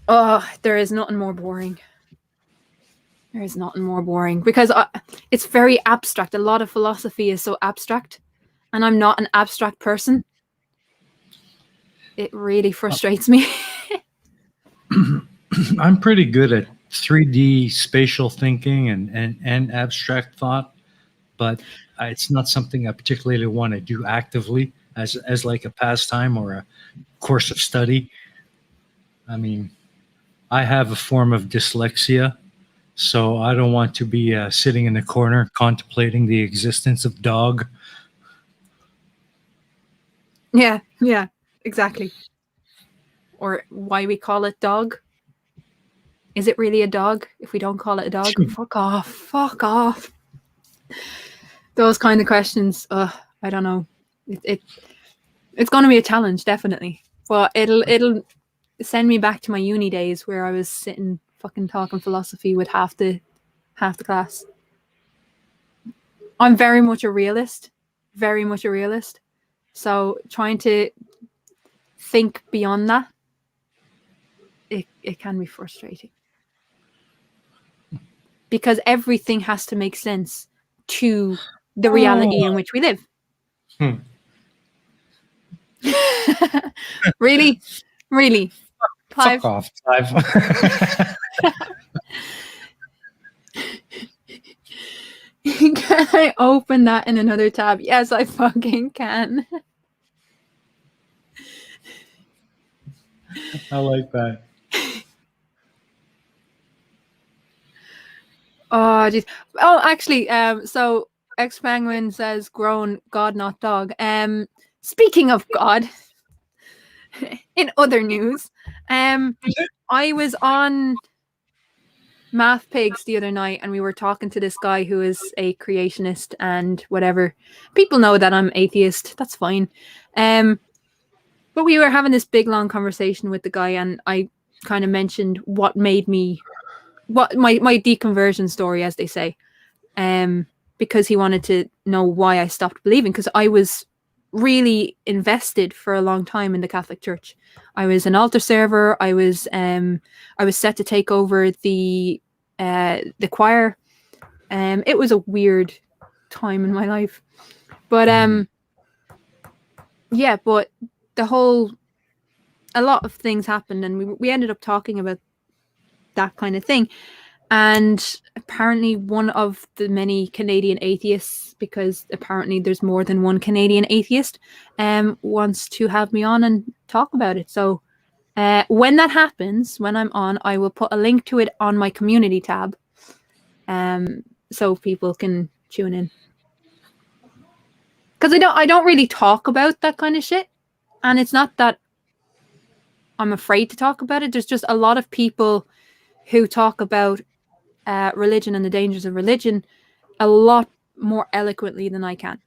Oh, there is nothing more boring. There is nothing more boring because it's very abstract. A lot of philosophy is so abstract, and I'm not an abstract person. It really frustrates me. I'm pretty good at 3D spatial thinking and abstract thought, but it's not something I particularly want to do actively as like a pastime or a course of study. I mean, I have a form of dyslexia, so I don't want to be sitting in the corner contemplating the existence of dog. Yeah, exactly. Or why we call it dog. Is it really a dog if we don't call it a dog? Fuck off. Fuck off. Those kind of questions, I don't know. It's going to be a challenge, definitely. But it'll send me back to my uni days where I was sitting fucking talking philosophy with half the class. I'm very much a realist. Very much a realist. So trying to think beyond that, it can be frustrating. Because everything has to make sense to the reality in which we live. Really? Really? Clive? Fuck off, Clive. Can I open that in another tab? Yes, I fucking can. I like that. Oh, geez. Oh, actually, so X Penguin says grown, God, not dog. Speaking of God, in other news, I was on Math Pigs the other night and we were talking to this guy who is a creationist and whatever. People know that I'm atheist. That's fine. But we were having this big long conversation with the guy and I kind of mentioned what my deconversion story, as they say. Because he wanted to know why I stopped believing, because I was really invested for a long time in the Catholic Church. I was an altar server. I was set to take over the choir. It was a weird time in my life, but yeah, but a lot of things happened, and we ended up talking about that kind of thing. And apparently one of the many Canadian atheists, because apparently there's more than one Canadian atheist, wants to have me on and talk about it. So when that happens, when I'm on, I will put a link to it on my community tab, so people can tune in. Because I don't really talk about that kind of shit, and it's not that I'm afraid to talk about it. There's just a lot of people who talk about religion and the dangers of religion a lot more eloquently than I can.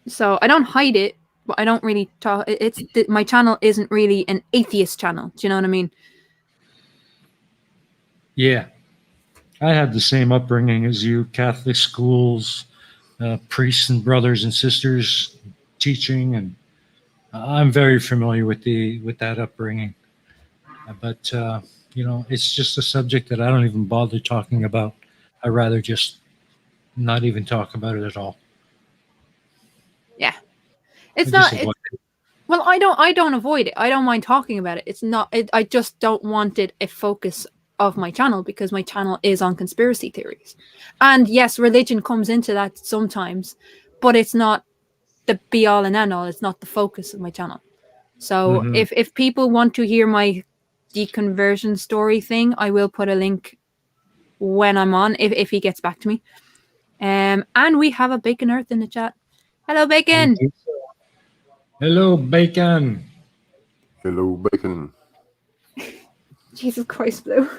So I don't hide it, but I don't really talk. My channel isn't really an atheist channel. Do you know what I mean? Yeah. I had the same upbringing as you, Catholic schools, priests and brothers and sisters teaching, and I'm very familiar with that upbringing. But it's just a subject that I don't even bother talking about. I rather just not even talk about it at all. Yeah, it's not. Well, I don't avoid it. I don't mind talking about it. It's not. I just don't want it a focus of my channel, because my channel is on conspiracy theories, and yes, religion comes into that sometimes, but it's not the be all and end all. It's not the focus of my channel. So if people want to hear my deconversion story thing, I will put a link when I'm on, if he gets back to me. And we have a Bacon Earth in the chat. Hello, Bacon. Hello, Bacon. Hello, Bacon. Jesus Christ, Blue.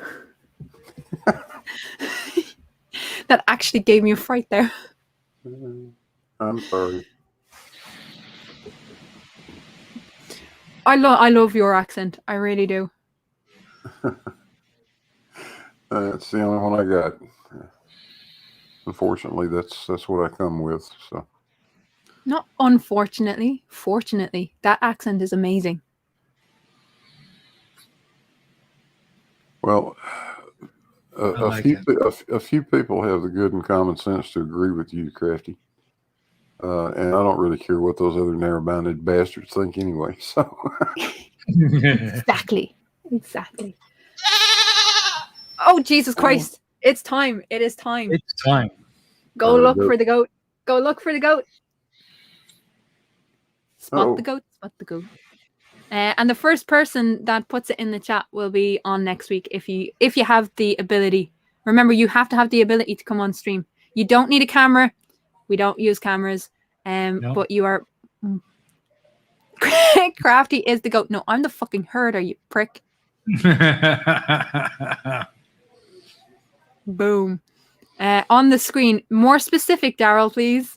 That actually gave me a fright there. I'm sorry. I love your accent. I really do. That's the only one I got. Unfortunately, that's what I come with. So. Not unfortunately, fortunately, that accent is amazing. Well, a few people have the good and common sense to agree with you, Crafty. And I don't really care what those other narrow-minded bastards think anyway. So. Exactly. Oh, Jesus Christ. It's time. It is time. It's time. Go look for the goat. Go look for the goat. Spot the goat. Spot the goat. And the first person that puts it in the chat will be on next week if you have the ability. Remember, you have to have the ability to come on stream. You don't need a camera. We don't use cameras. No. But you are... Crafty is the goat. No, I'm the fucking herder, you prick. Boom. On the screen. More specific, Daryl, please.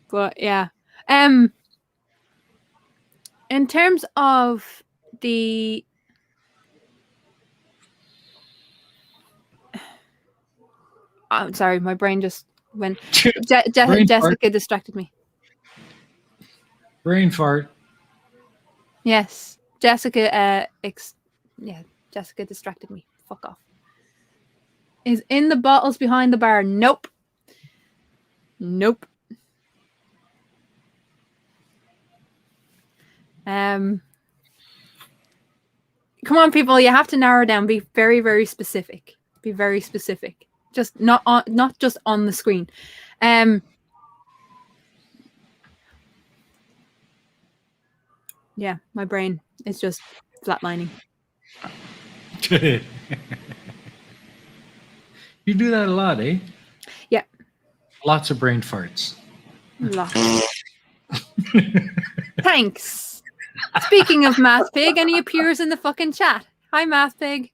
But yeah. In terms of the... I'm sorry, my brain just went... Jessica distracted me. Brain fart. Yes. Jessica, Jessica distracted me. Fuck off. Is in the bottles behind the bar. Nope. Come on, people, you have to narrow down. Be very, very specific. Be very specific. Just not just on the screen. Yeah, my brain is just flatlining. You do that a lot, eh? Yeah. Lots of brain farts. Lots. Thanks. Speaking of Math Pig, and he appears in the fucking chat. Hi, Math Pig.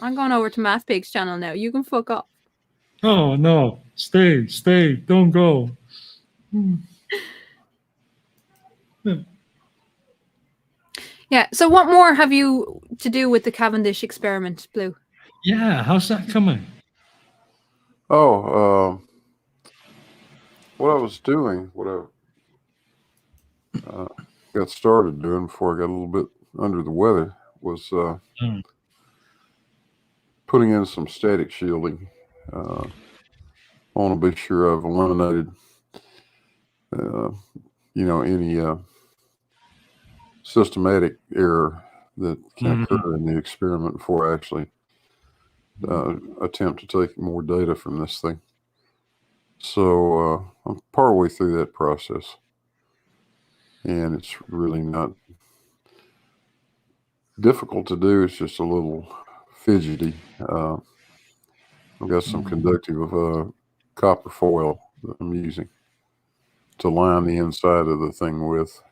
I'm going over to Math Pig's channel now. You can fuck off. Oh, no. Stay. Don't go. Yeah, so what more have you to do with the Cavendish experiment, Blue? Yeah, how's that coming? Oh, what I was doing, what I got started doing before I got a little bit under the weather was putting in some static shielding. I want to be sure I've eliminated, any systematic error that can occur in the experiment before I actually attempt to take more data from this thing. So I'm partway through that process, and it's really not difficult to do. It's just a little fidgety. I've got some conductive copper foil that I'm using to line the inside of the thing with.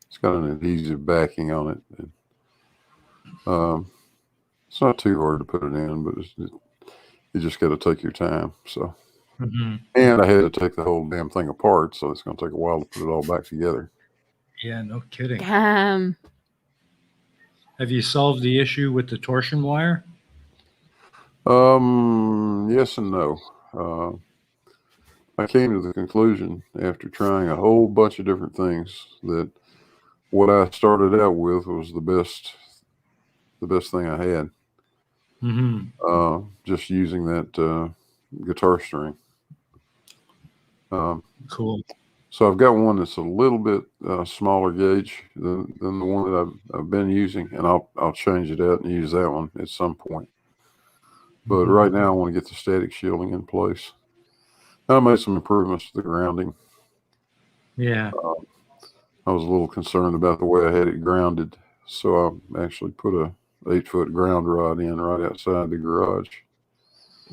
It's got an adhesive backing on it. And, it's not too hard to put it in, but you just got to take your time. So, and I had to take the whole damn thing apart, so it's going to take a while to put it all back together. Yeah, no kidding. Damn. Have you solved the issue with the torsion wire? Yes and no. I came to the conclusion after trying a whole bunch of different things that what I started out with was the best thing I had. Just using that guitar string. Cool. So I've got one that's a little bit smaller gauge than the one that I've been using, and I'll change it out and use that one at some point. But right now I want to get the static shielding in place. I made some improvements to the grounding. Yeah. I was a little concerned about the way I had it grounded, so I actually put a 8-foot ground rod in right outside the garage.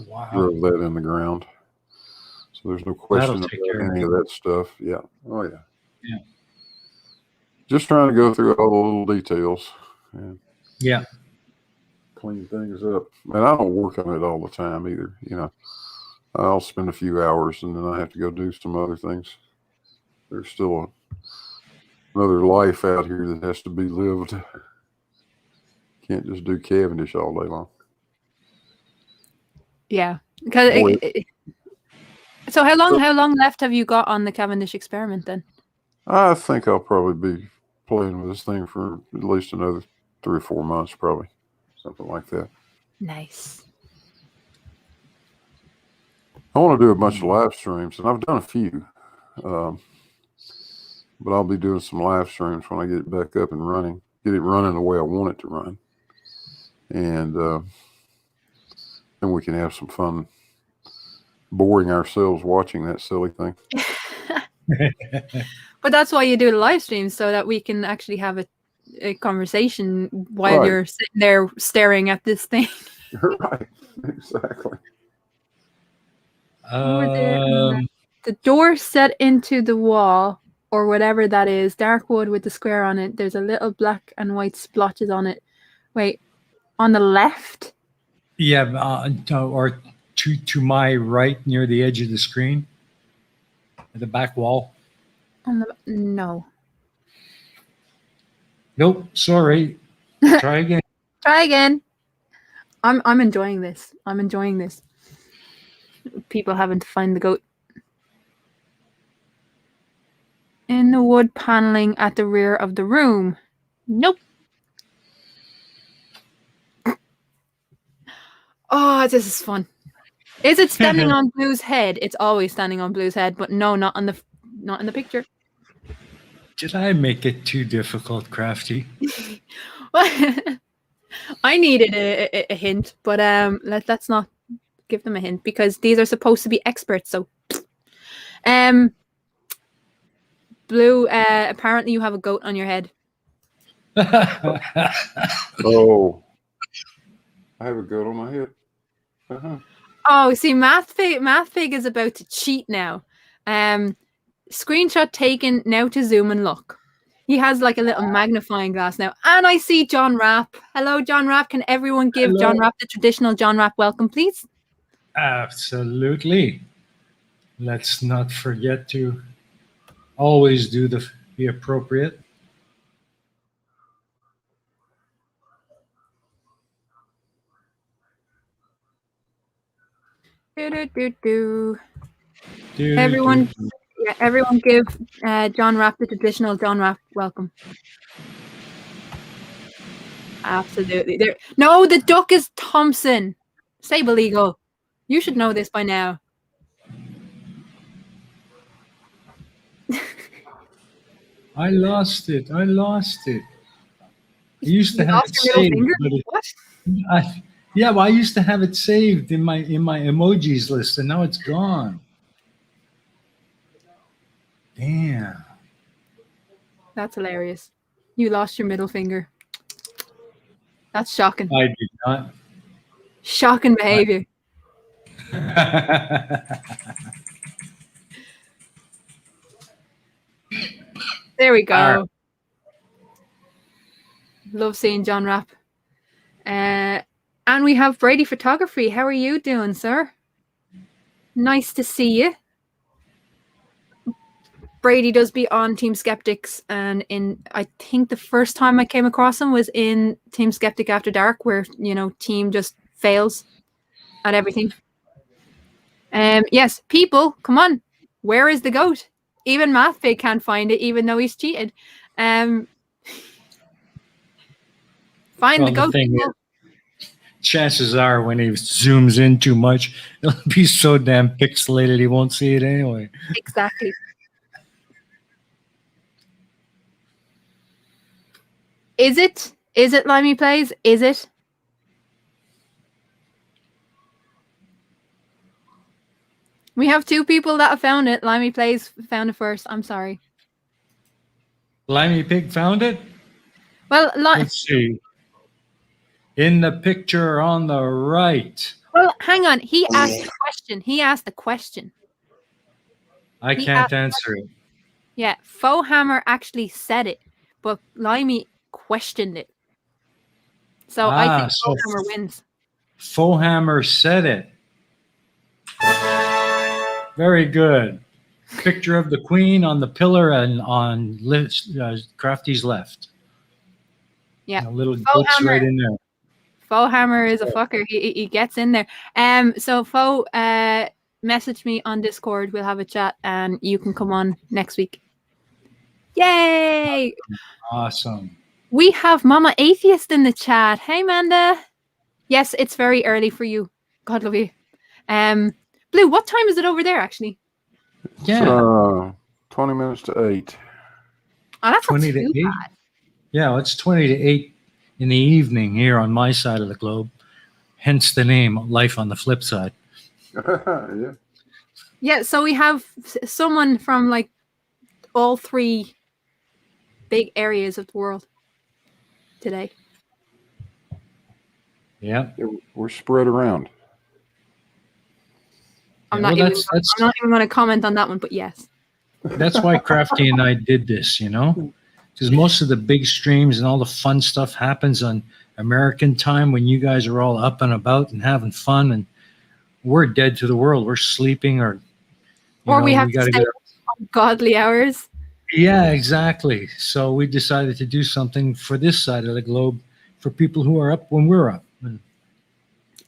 Wow. Drove that in the ground. So there's no question about any of that stuff. Yeah. Oh, yeah. Yeah. Just trying to go through all the little details and clean things up. And I don't work on it all the time either. You know, I'll spend a few hours and then I have to go do some other things. There's still another life out here that has to be lived. Can't just do Cavendish all day long. Yeah. Because so how long left have you got on the Cavendish experiment then? I think I'll probably be playing with this thing for at least another 3 or 4 months, probably. Something like that. Nice. I want to do a bunch of live streams, and I've done a few. But I'll be doing some live streams when I get it back up and running. Get it running the way I want it to run. And then we can have some fun boring ourselves watching that silly thing. But that's why you do the live streams, so that we can actually have a conversation while you're sitting there staring at this thing. Right, exactly. The door set into the wall, or whatever that is, dark wood with the square on it. There's a little black and white splotches on it. Wait, on the left? Yeah, or to my right near the edge of the screen, at the back wall. No. Nope, sorry. Try again. Try again. I'm enjoying this. I'm enjoying this. People having to find the goat. In the wood paneling at the rear of the room. Nope. Oh, this is fun. Is it standing on Blue's head? It's always standing on Blue's head, but no, not in the picture. Did I make it too difficult, Crafty? I needed a hint, but let's not give them a hint because these are supposed to be experts. So, Blue, apparently you have a goat on your head. Oh, I have a goat on my head. Oh, see, Math Pig is about to cheat now. Screenshot taken. Now to zoom and look. He has like a little magnifying glass now. And I see John Rapp. Hello, John Rapp. Can everyone give John Rapp the traditional John Rapp welcome, please? Absolutely. Let's not forget to always do the appropriate. Everyone give John Rapp the traditional John Rapp welcome. Absolutely. No, the duck is Thompson. Sable Eagle. You should know this by now. I lost it. used to You have lost it your middle saved, finger? but What? yeah, well, I used to have it saved in my emojis list, and now it's gone. Damn. That's hilarious. You lost your middle finger. That's shocking. I did not. Shocking behavior. There we go. All right. Love seeing John Rapp. And we have Brady Photography. How are you doing, sir? Nice to see you. Brady does be on Team Skeptics, and I think the first time I came across him was in Team Skeptic After Dark, where team just fails at everything. Yes, people, come on. Where is the goat? Even Mathpig can't find it, even though he's cheated. Find the goat. Thing is, chances are, when he zooms in too much, it'll be so damn pixelated he won't see it anyway. Exactly. Is it? Is it Limey Plays? Is it? We have two people that have found it. Limey Plays found it first. I'm sorry. Limey Pig found it? Well, let's see. In the picture on the right. Well, hang on. He asked a question. He asked a question. I can't answer it. Yeah, Fohammer actually said it, but Limey questioned it. So I think Fohammer wins. Fohammer said it. Very good. Picture of the Queen on the pillar and on Crafty's left. Yeah, a little goat's right in there. Fohammer is a fucker. He gets in there. So Fo, message me on Discord. We'll have a chat, and you can come on next week. Yay! Awesome. We have Mama Atheist in the chat. Hey, Manda. Yes, it's very early for you. God love you. Blue, what time is it over there, actually? Yeah. 20 minutes to 8. Oh, that's 20 not to too 8? bad. Yeah, it's 20 to 8 in the evening here on my side of the globe. Hence the name, Life on the Flip Side. Yeah. Yeah, so we have someone from like all three big areas of the world today. Yeah. We're spread around. I'm not even going to comment on that one, but yes. That's why Crafty and I did this, because most of the big streams and all the fun stuff happens on American time when you guys are all up and about and having fun, and we're dead to the world. We're sleeping, or we have to stay on godly hours. Yeah, exactly. So we decided to do something for this side of the globe for people who are up when we're up.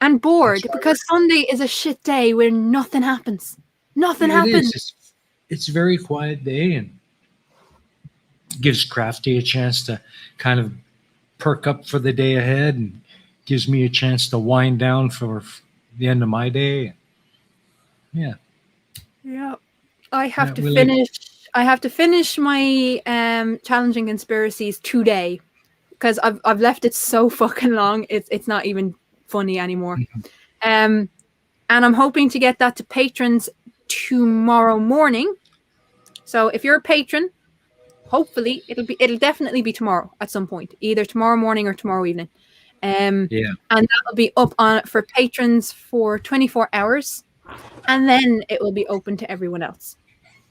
And bored, because Sunday is a shit day where nothing happens. Nothing happens. It's a very quiet day, and gives Crafty a chance to kind of perk up for the day ahead, and gives me a chance to wind down for the end of my day. Yeah. Yeah. I have to finish my challenging conspiracies today, because I've left it so fucking long. It's not even funny anymore. And I'm hoping to get that to patrons tomorrow morning. So if you're a patron, hopefully it'll definitely be tomorrow at some point, either tomorrow morning or tomorrow evening. And that'll be up on for patrons for 24 hours, and then it will be open to everyone else.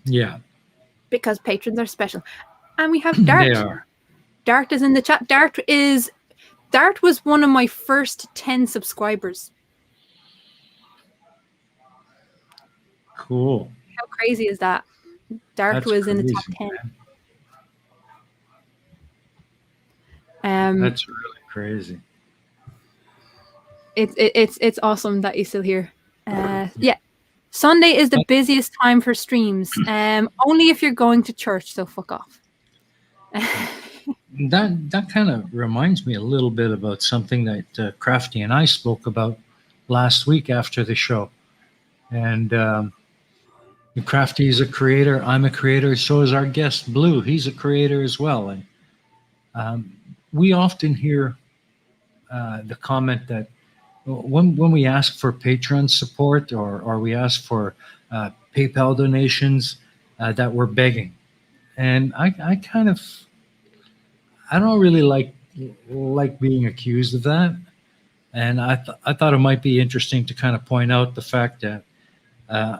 Yeah, because patrons are special. And we have Dart. They are. Dart is in the chat. Dart was one of my first 10 subscribers. Cool. How crazy is that? Dart was in the top 10. That's really crazy. It's awesome that you're still here. Yeah. Sunday is the busiest time for streams. Only if you're going to church, so fuck off. That kind of reminds me a little bit about something that Crafty and I spoke about last week after the show. And Crafty is a creator. I'm a creator. So is our guest, Blue. He's a creator as well. And we often hear the comment that when we ask for Patreon support or we ask for PayPal donations, that we're begging. And I kind of, I don't really like being accused of that. And I thought it might be interesting to kind of point out the fact that uh,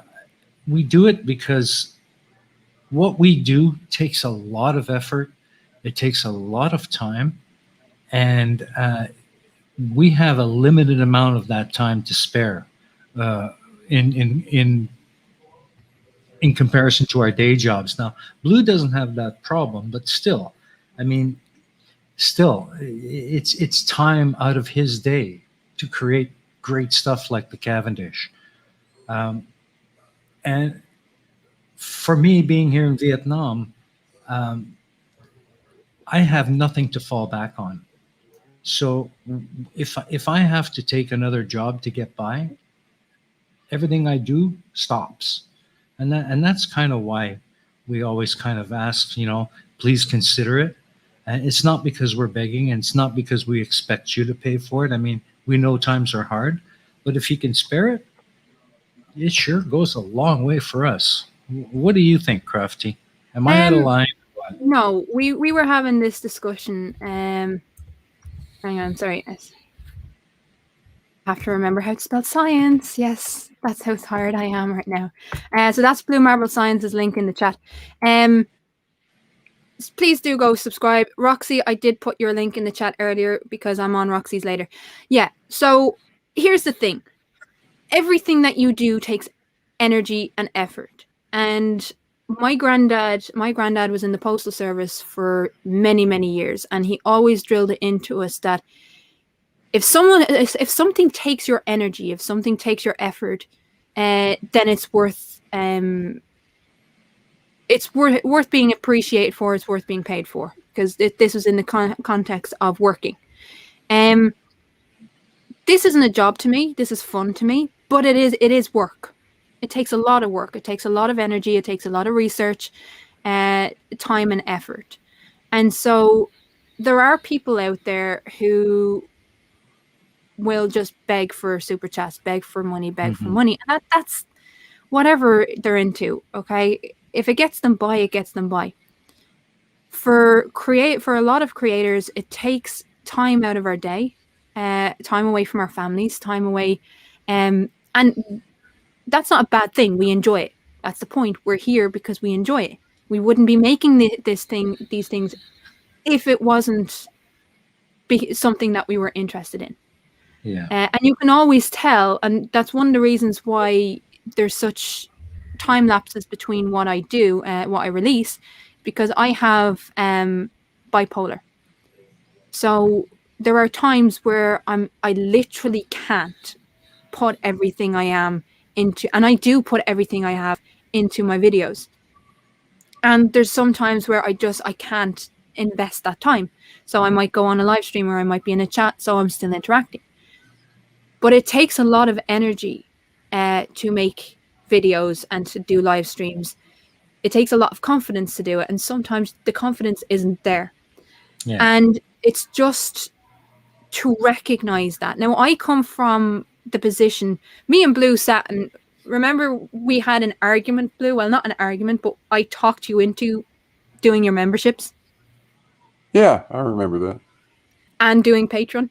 we do it because what we do takes a lot of effort. It takes a lot of time, and we have a limited amount of that time to spare uh, in in in in comparison to our day jobs. Now, Blue doesn't have that problem, but still, I mean, still, it's time out of his day to create great stuff like the Cavendish. Um, and for me, being here in Vietnam, um, I have nothing to fall back on. So if I have to take another job to get by, everything I do stops, and that's kind of why we always kind of ask, please consider it. And it's not because we're begging, and it's not because we expect you to pay for it. I mean, we know times are hard, but if you can spare it, it sure goes a long way for us. What do you think, Crafty? Am I out of Um, line? no, we were having this discussion. Hang on, sorry. I have to remember how to spell science. Yes, that's how tired I am right now. So that's Blue Marble Science's link in the chat. Please do go subscribe. Roxy, I did put your link in the chat earlier because I'm on Roxy's later. Yeah, so here's the thing. Everything that you do takes energy and effort. And my granddad was in the postal service for many, many years, and he always drilled it into us that if something takes your energy, if something takes your effort, then it's worth being appreciated for. It's worth being paid for, because this was in the context of working. This isn't a job to me. This is fun to me, but it is work. It takes a lot of work. It takes a lot of energy. It takes a lot of research, time and effort. And so there are people out there who will just beg for super chats, beg for money, beg for money. And that's whatever they're into. Okay. If it gets them by, it gets them by. For a lot of creators, it takes time out of our day, time away from our families, time away. And that's not a bad thing. We enjoy it. That's the point. We're here because we enjoy it. We wouldn't be making these things if it wasn't something that we were interested in. Yeah. And you can always tell, and that's one of the reasons why there's such time lapses between what I do, what I release, because I have bipolar. So there are times where I literally can't put everything I am into, and I do put everything I have into my videos. And there's some times where I can't invest that time. So I might go on a live stream, or I might be in a chat, so I'm still interacting. But it takes a lot of energy to make videos and to do live streams. It takes a lot of confidence to do it, and sometimes the confidence isn't there. Yeah. And it's just to recognize that. Now, I come from the position, me and Blue sat, and remember we had an argument, Blue? Well, not an argument, but I talked you into doing your memberships. Yeah, I remember that. And doing Patreon.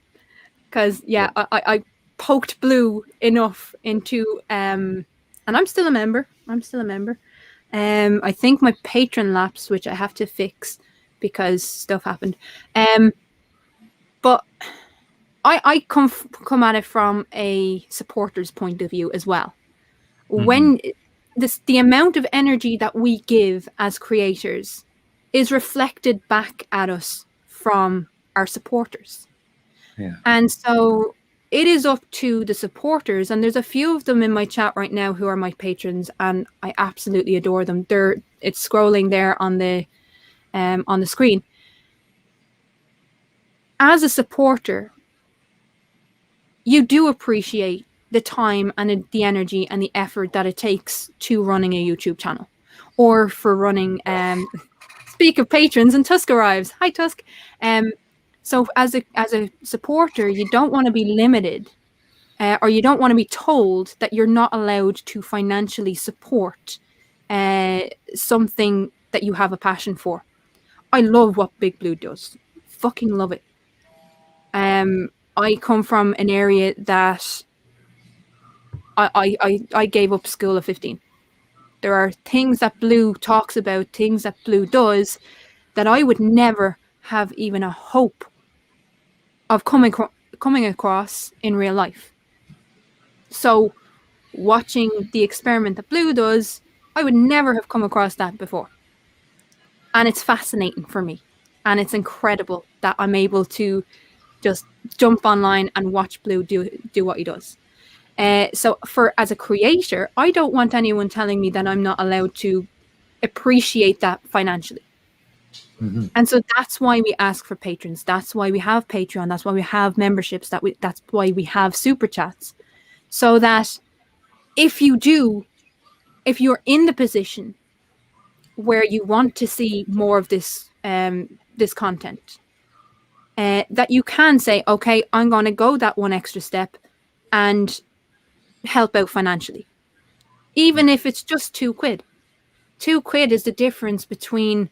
Because, yeah, I poked Blue enough into, and I'm still a member. I think my Patreon lapsed, which I have to fix because stuff happened. But I come at it from a supporter's point of view as well. When the amount of energy that we give as creators is reflected back at us from our supporters. Yeah. And so it is up to the supporters, and there's a few of them in my chat right now who are my patrons, and I absolutely adore them. It's scrolling there on the screen. As a supporter, you do appreciate the time and the energy and the effort that it takes to running a YouTube channel, or for running. Speak of patrons, and Tusk arrives. Hi, Tusk. So as a supporter, you don't want to be limited, or you don't want to be told that you're not allowed to financially support something that you have a passion for. I love what Big Blue does. Fucking love it. I come from an area that I gave up school at 15. There are things that Blue talks about, things that Blue does, that I would never have even a hope of coming across in real life. So watching the experiment that Blue does, I would never have come across that before. And it's fascinating for me. And it's incredible that I'm able to just jump online and watch Blue do what he does. So as a creator, I don't want anyone telling me that I'm not allowed to appreciate that financially. Mm-hmm. And so that's why we ask for patrons. That's why we have Patreon. That's why we have memberships. That's why we have super chats. So that if you're in the position where you want to see more of this this content, that you can say, okay, I'm going to go that one extra step and help out financially, even if it's just £2. £2 is the difference between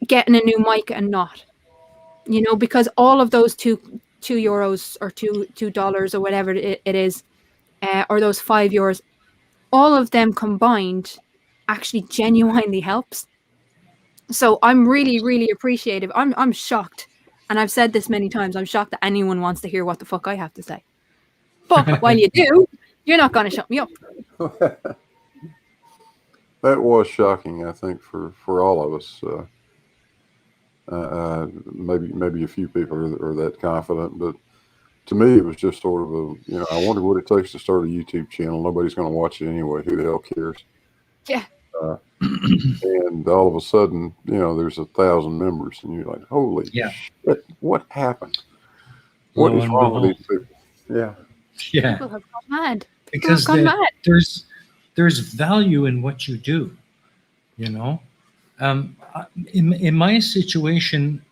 getting a new mic and not, because all of those €2 or $2 or whatever it is, or those €5, all of them combined actually genuinely helps. So I'm really, really appreciative. I'm shocked, and I've said this many times, I'm shocked that anyone wants to hear what the fuck I have to say. But while you do, you're not going to shut me up. That was shocking, I think, for all of us. Maybe a few people are that confident, but to me, it was just sort of I wonder what it takes to start a YouTube channel. Nobody's going to watch it anyway. Who the hell cares? Yeah. And all of a sudden, there's 1,000 members, and you're like, holy shit, what happened? What is wrong with these people? Yeah. Yeah. People have gone mad. Because there's value in what you do, in my situation,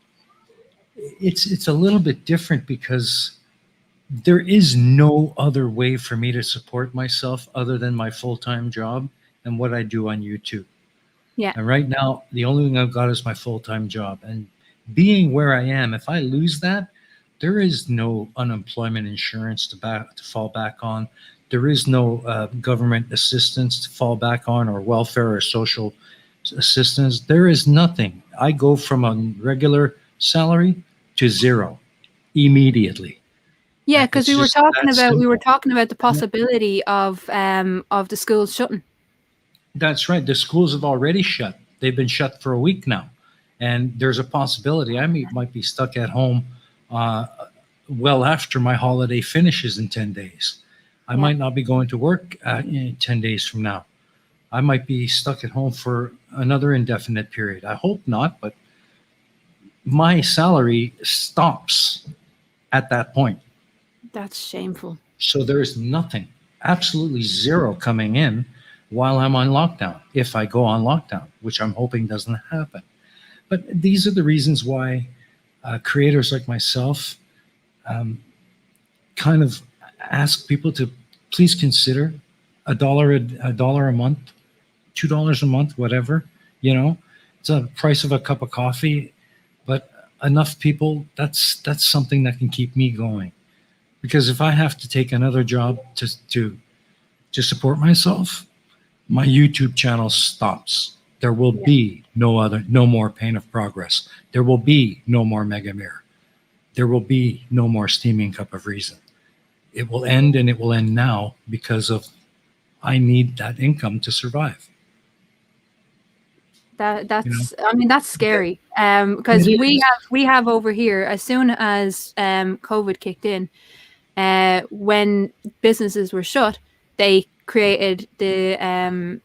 it's a little bit different because there is no other way for me to support myself other than my full-time job and what I do on YouTube. Yeah. And right now, the only thing I've got is my full-time job. And being where I am, if I lose that, there is no unemployment insurance to fall back on. There is no government assistance to fall back on, or welfare or social assistance. There is nothing. I go from a regular salary to zero immediately. Yeah, because we were talking about the possibility of the schools shutting. That's right. The schools have already shut. They've been shut for a week now, and there's a possibility I might be stuck at home well after my holiday finishes in 10 days. I might not be going to work in 10 days from now. I might be stuck at home for another indefinite period. I hope not, but my salary stops at that point. That's shameful. So there is nothing, absolutely zero coming in while I'm on lockdown, if I go on lockdown, which I'm hoping doesn't happen. But these are the reasons why creators like myself kind of ask people to please consider $1 a month, $2 a month, whatever, it's a price of a cup of coffee, but enough people, that's something that can keep me going. Because if I have to take another job to support myself, my YouTube channel stops. There will be no more Pain of Progress. There will be no more Mega Mirror. There will be no more Steaming Cup of Reason. It will end, and it will end now, because of I need that income to survive. That's scary. Because we have over here, as soon as COVID kicked in, when businesses were shut, they created an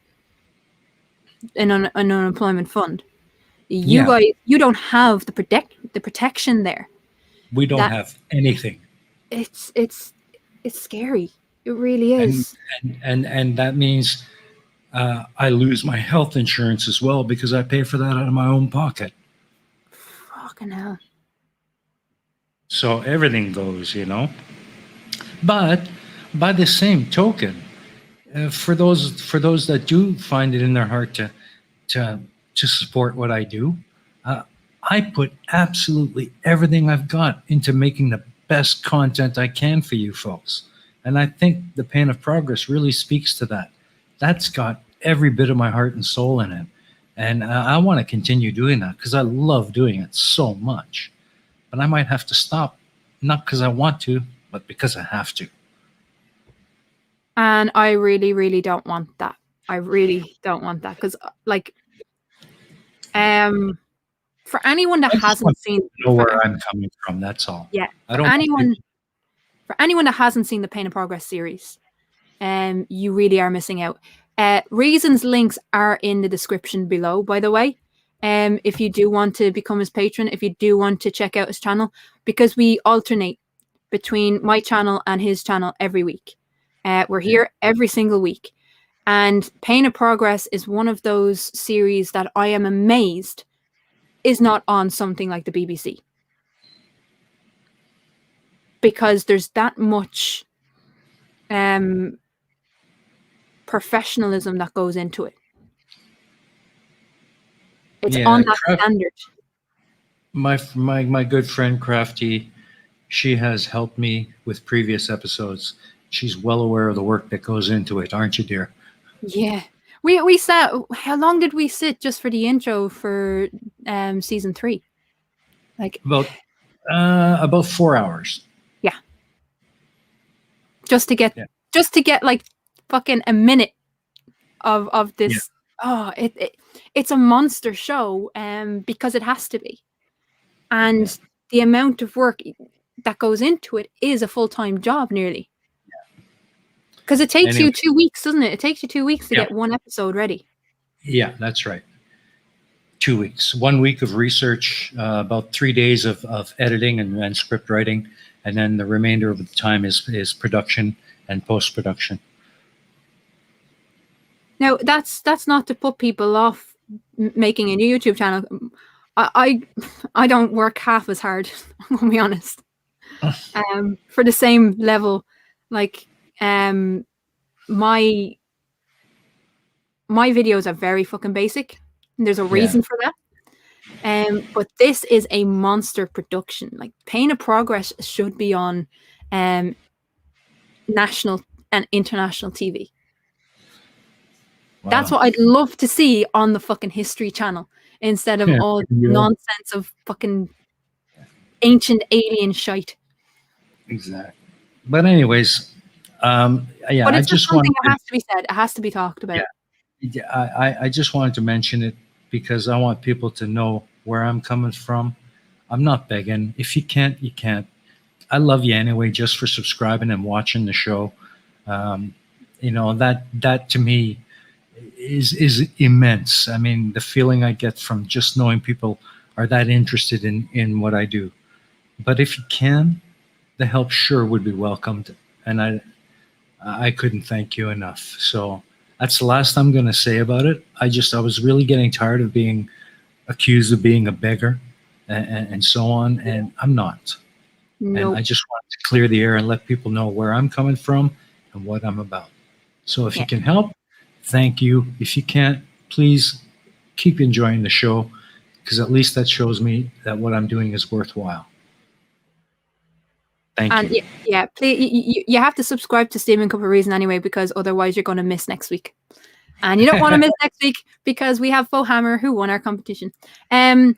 unemployment fund. You guys, you don't have the protection there. We don't have anything. It's scary. It really is. And that means I lose my health insurance as well, because I pay for that out of my own pocket. Fucking hell. So everything goes, But by the same token, for those that do find it in their heart to to support what I do, uh, I put absolutely everything I've got into making the best content I can for you folks. And I think the Pain of Progress really speaks to that. That's got every bit of my heart and soul in it. And I want to continue doing that because I love doing it so much. But I might have to stop, not because I want to, but because I have to. And I really, really don't want that. I really don't want that because, like, for anyone that I just want hasn't seen, to know where I'm coming from. That's all. yeah, I don't want people- for anyone that hasn't seen the Pain of Progress series, you really are missing out. Reasons links are in the description below, by the way. If you do want to become his patron, if you do want to check out his channel, because we alternate between my channel and his channel every week. We're here every single week. And Pain of Progress is one of those series that I am amazed is not on something like the BBC. Because there's that much professionalism that goes into it. It's on that standard. My good friend Crafty, she has helped me with previous episodes. She's well aware of the work that goes into it, aren't you, dear? Yeah. We sat, how long did we sit just for the intro for season 3? Like about 4 hours. Yeah. Just to get like fucking a minute of this. Yeah. Oh, it's a monster show because it has to be. And the amount of work that goes into it is a full-time job nearly. Because it takes you 2 weeks, doesn't it? It takes you 2 weeks to get one episode ready. Yeah, that's right. 2 weeks. 1 week of research, about 3 days of editing and script writing, and then the remainder of the time is production and post-production. Now, that's not to put people off making a new YouTube channel. I don't work half as hard, I'll be honest. For the same level, like my videos are very fucking basic. And there's a reason for that. But this is a monster production. Like Pain of Progress should be on national and international TV. Wow. That's what I'd love to see on the fucking History Channel instead of all nonsense of fucking ancient alien shite. Exactly. But anyways, but it's just something that has to be said. It has to be talked about. Yeah, I just wanted to mention it because I want people to know where I'm coming from. I'm not begging. If you can't, you can't. I love you anyway, just for subscribing and watching the show. That to me is immense. I mean, the feeling I get from just knowing people are that interested in what I do. But if you can, the help sure would be welcomed. And I couldn't thank you enough. So that's the last I'm going to say about it. I was really getting tired of being accused of being a beggar and so on. And I'm not. Nope. And I just wanted to clear the air and let people know where I'm coming from and what I'm about. So if you can help, thank you. If you can't, please keep enjoying the show, because at least that shows me that what I'm doing is worthwhile. Thank you. Yeah, please, you have to subscribe to Steaming Cup of Reason anyway, because otherwise you're going to miss next week. And you don't want to miss next week because we have Faux Hammer who won our competition. Round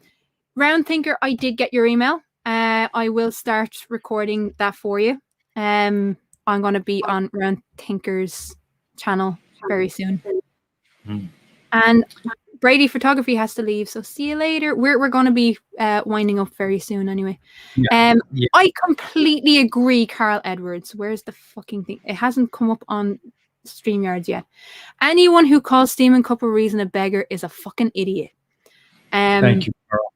Thinker, I did get your email. I will start recording that for you. I'm going to be on Round Thinker's channel very soon. And Brady Photography has to leave, so see you later. We're going to be winding up very soon anyway. I completely agree, Carl Edwards. Where's the fucking thing? It hasn't come up on StreamYards yet. Anyone who calls Steaming Cup of Reason a beggar is a fucking idiot. Thank you, Carl.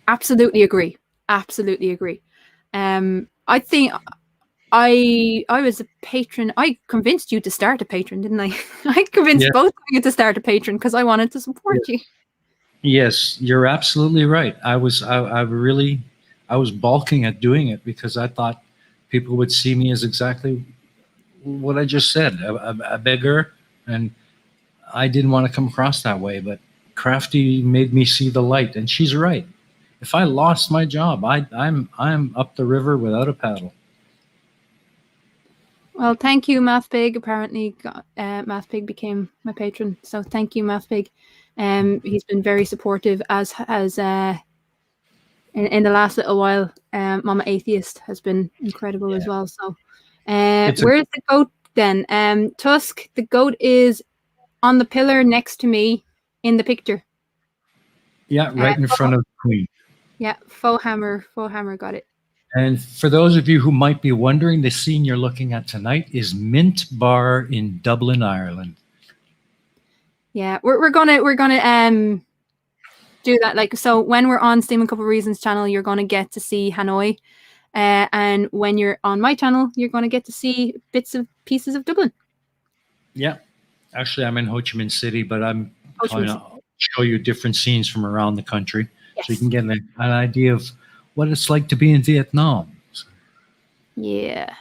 Absolutely agree. Absolutely agree. I think I was a patron. I convinced you to start a patron, didn't I? I convinced both of you to start a patron because I wanted to support you. Yes, you're absolutely right. I I was balking at doing it because I thought people would see me as exactly what I just said, a beggar, and I didn't want to come across that way. But Crafty made me see the light, and she's right. If I lost my job, I'm up the river without a paddle. Well, thank you, MathPig. Apparently, MathPig became my patron, so thank you, MathPig. He's been very supportive, as has in the last little while. Mama Atheist has been incredible as well. So, It's a- where's the goat then? Tusk, the goat is on the pillar next to me in the picture. Yeah, right in front of the Queen. Yeah, faux hammer got it. And for those of you who might be wondering, the scene you're looking at tonight is Mint Bar in Dublin, Ireland. Yeah, we're gonna do that. Like, so when we're on Steam and Couple Reasons channel, you're gonna get to see Hanoi, and when you're on my channel, you're gonna get to see pieces of Dublin. Yeah, actually, I'm in Ho Chi Minh City, but I'm Ho Chi Minh going to show you different scenes from around the country, so you Yes. can get an idea of what it's like to be in Vietnam. Yeah.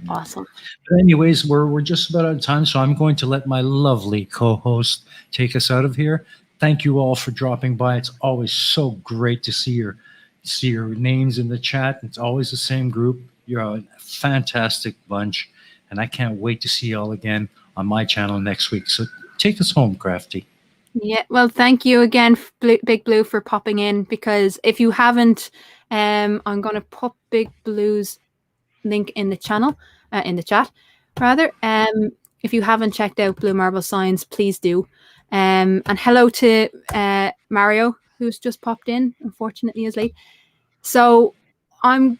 Awesome. But anyways, we're just about out of time, so I'm going to let my lovely co-host take us out of here. Thank you all for dropping by. It's always so great to see your names in the chat. It's always the same group. You're a fantastic bunch, and I can't wait to see you all again on my channel next week. So take us home, Crafty. Yeah. Well, thank you again, Big Blue, for popping in. Because if you haven't, I'm gonna pop Big Blue's link in the channel, in the chat, rather. If you haven't checked out Blue Marble Signs, please do. And hello to Mario, who's just popped in. Unfortunately, is late. So I'm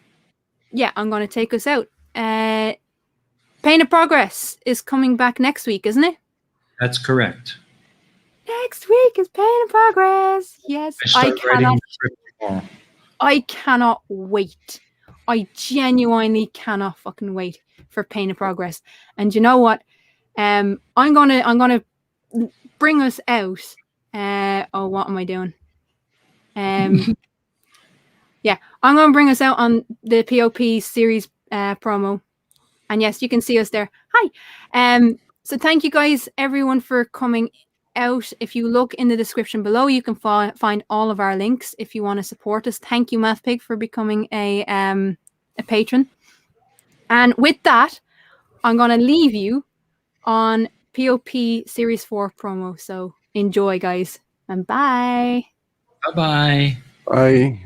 going to take us out. Pain of Progress is coming back next week, isn't it? That's correct. Next week is Pain of Progress. Yes, I start writing the script tomorrow. I cannot wait. I genuinely cannot fucking wait for Pain of Progress. And you know what? I'm gonna bring us out. Oh, what am I doing? Yeah, I'm gonna bring us out on the POP series promo. And yes, you can see us there. Hi. So thank you guys, everyone, for coming out. If you look in the description below, you can find all of our links if you want to support us. Thank you, MathPig, for becoming a patron. And with that, I'm going to leave you on POP Series 4 promo. So enjoy, guys, and bye. Bye-bye. Bye.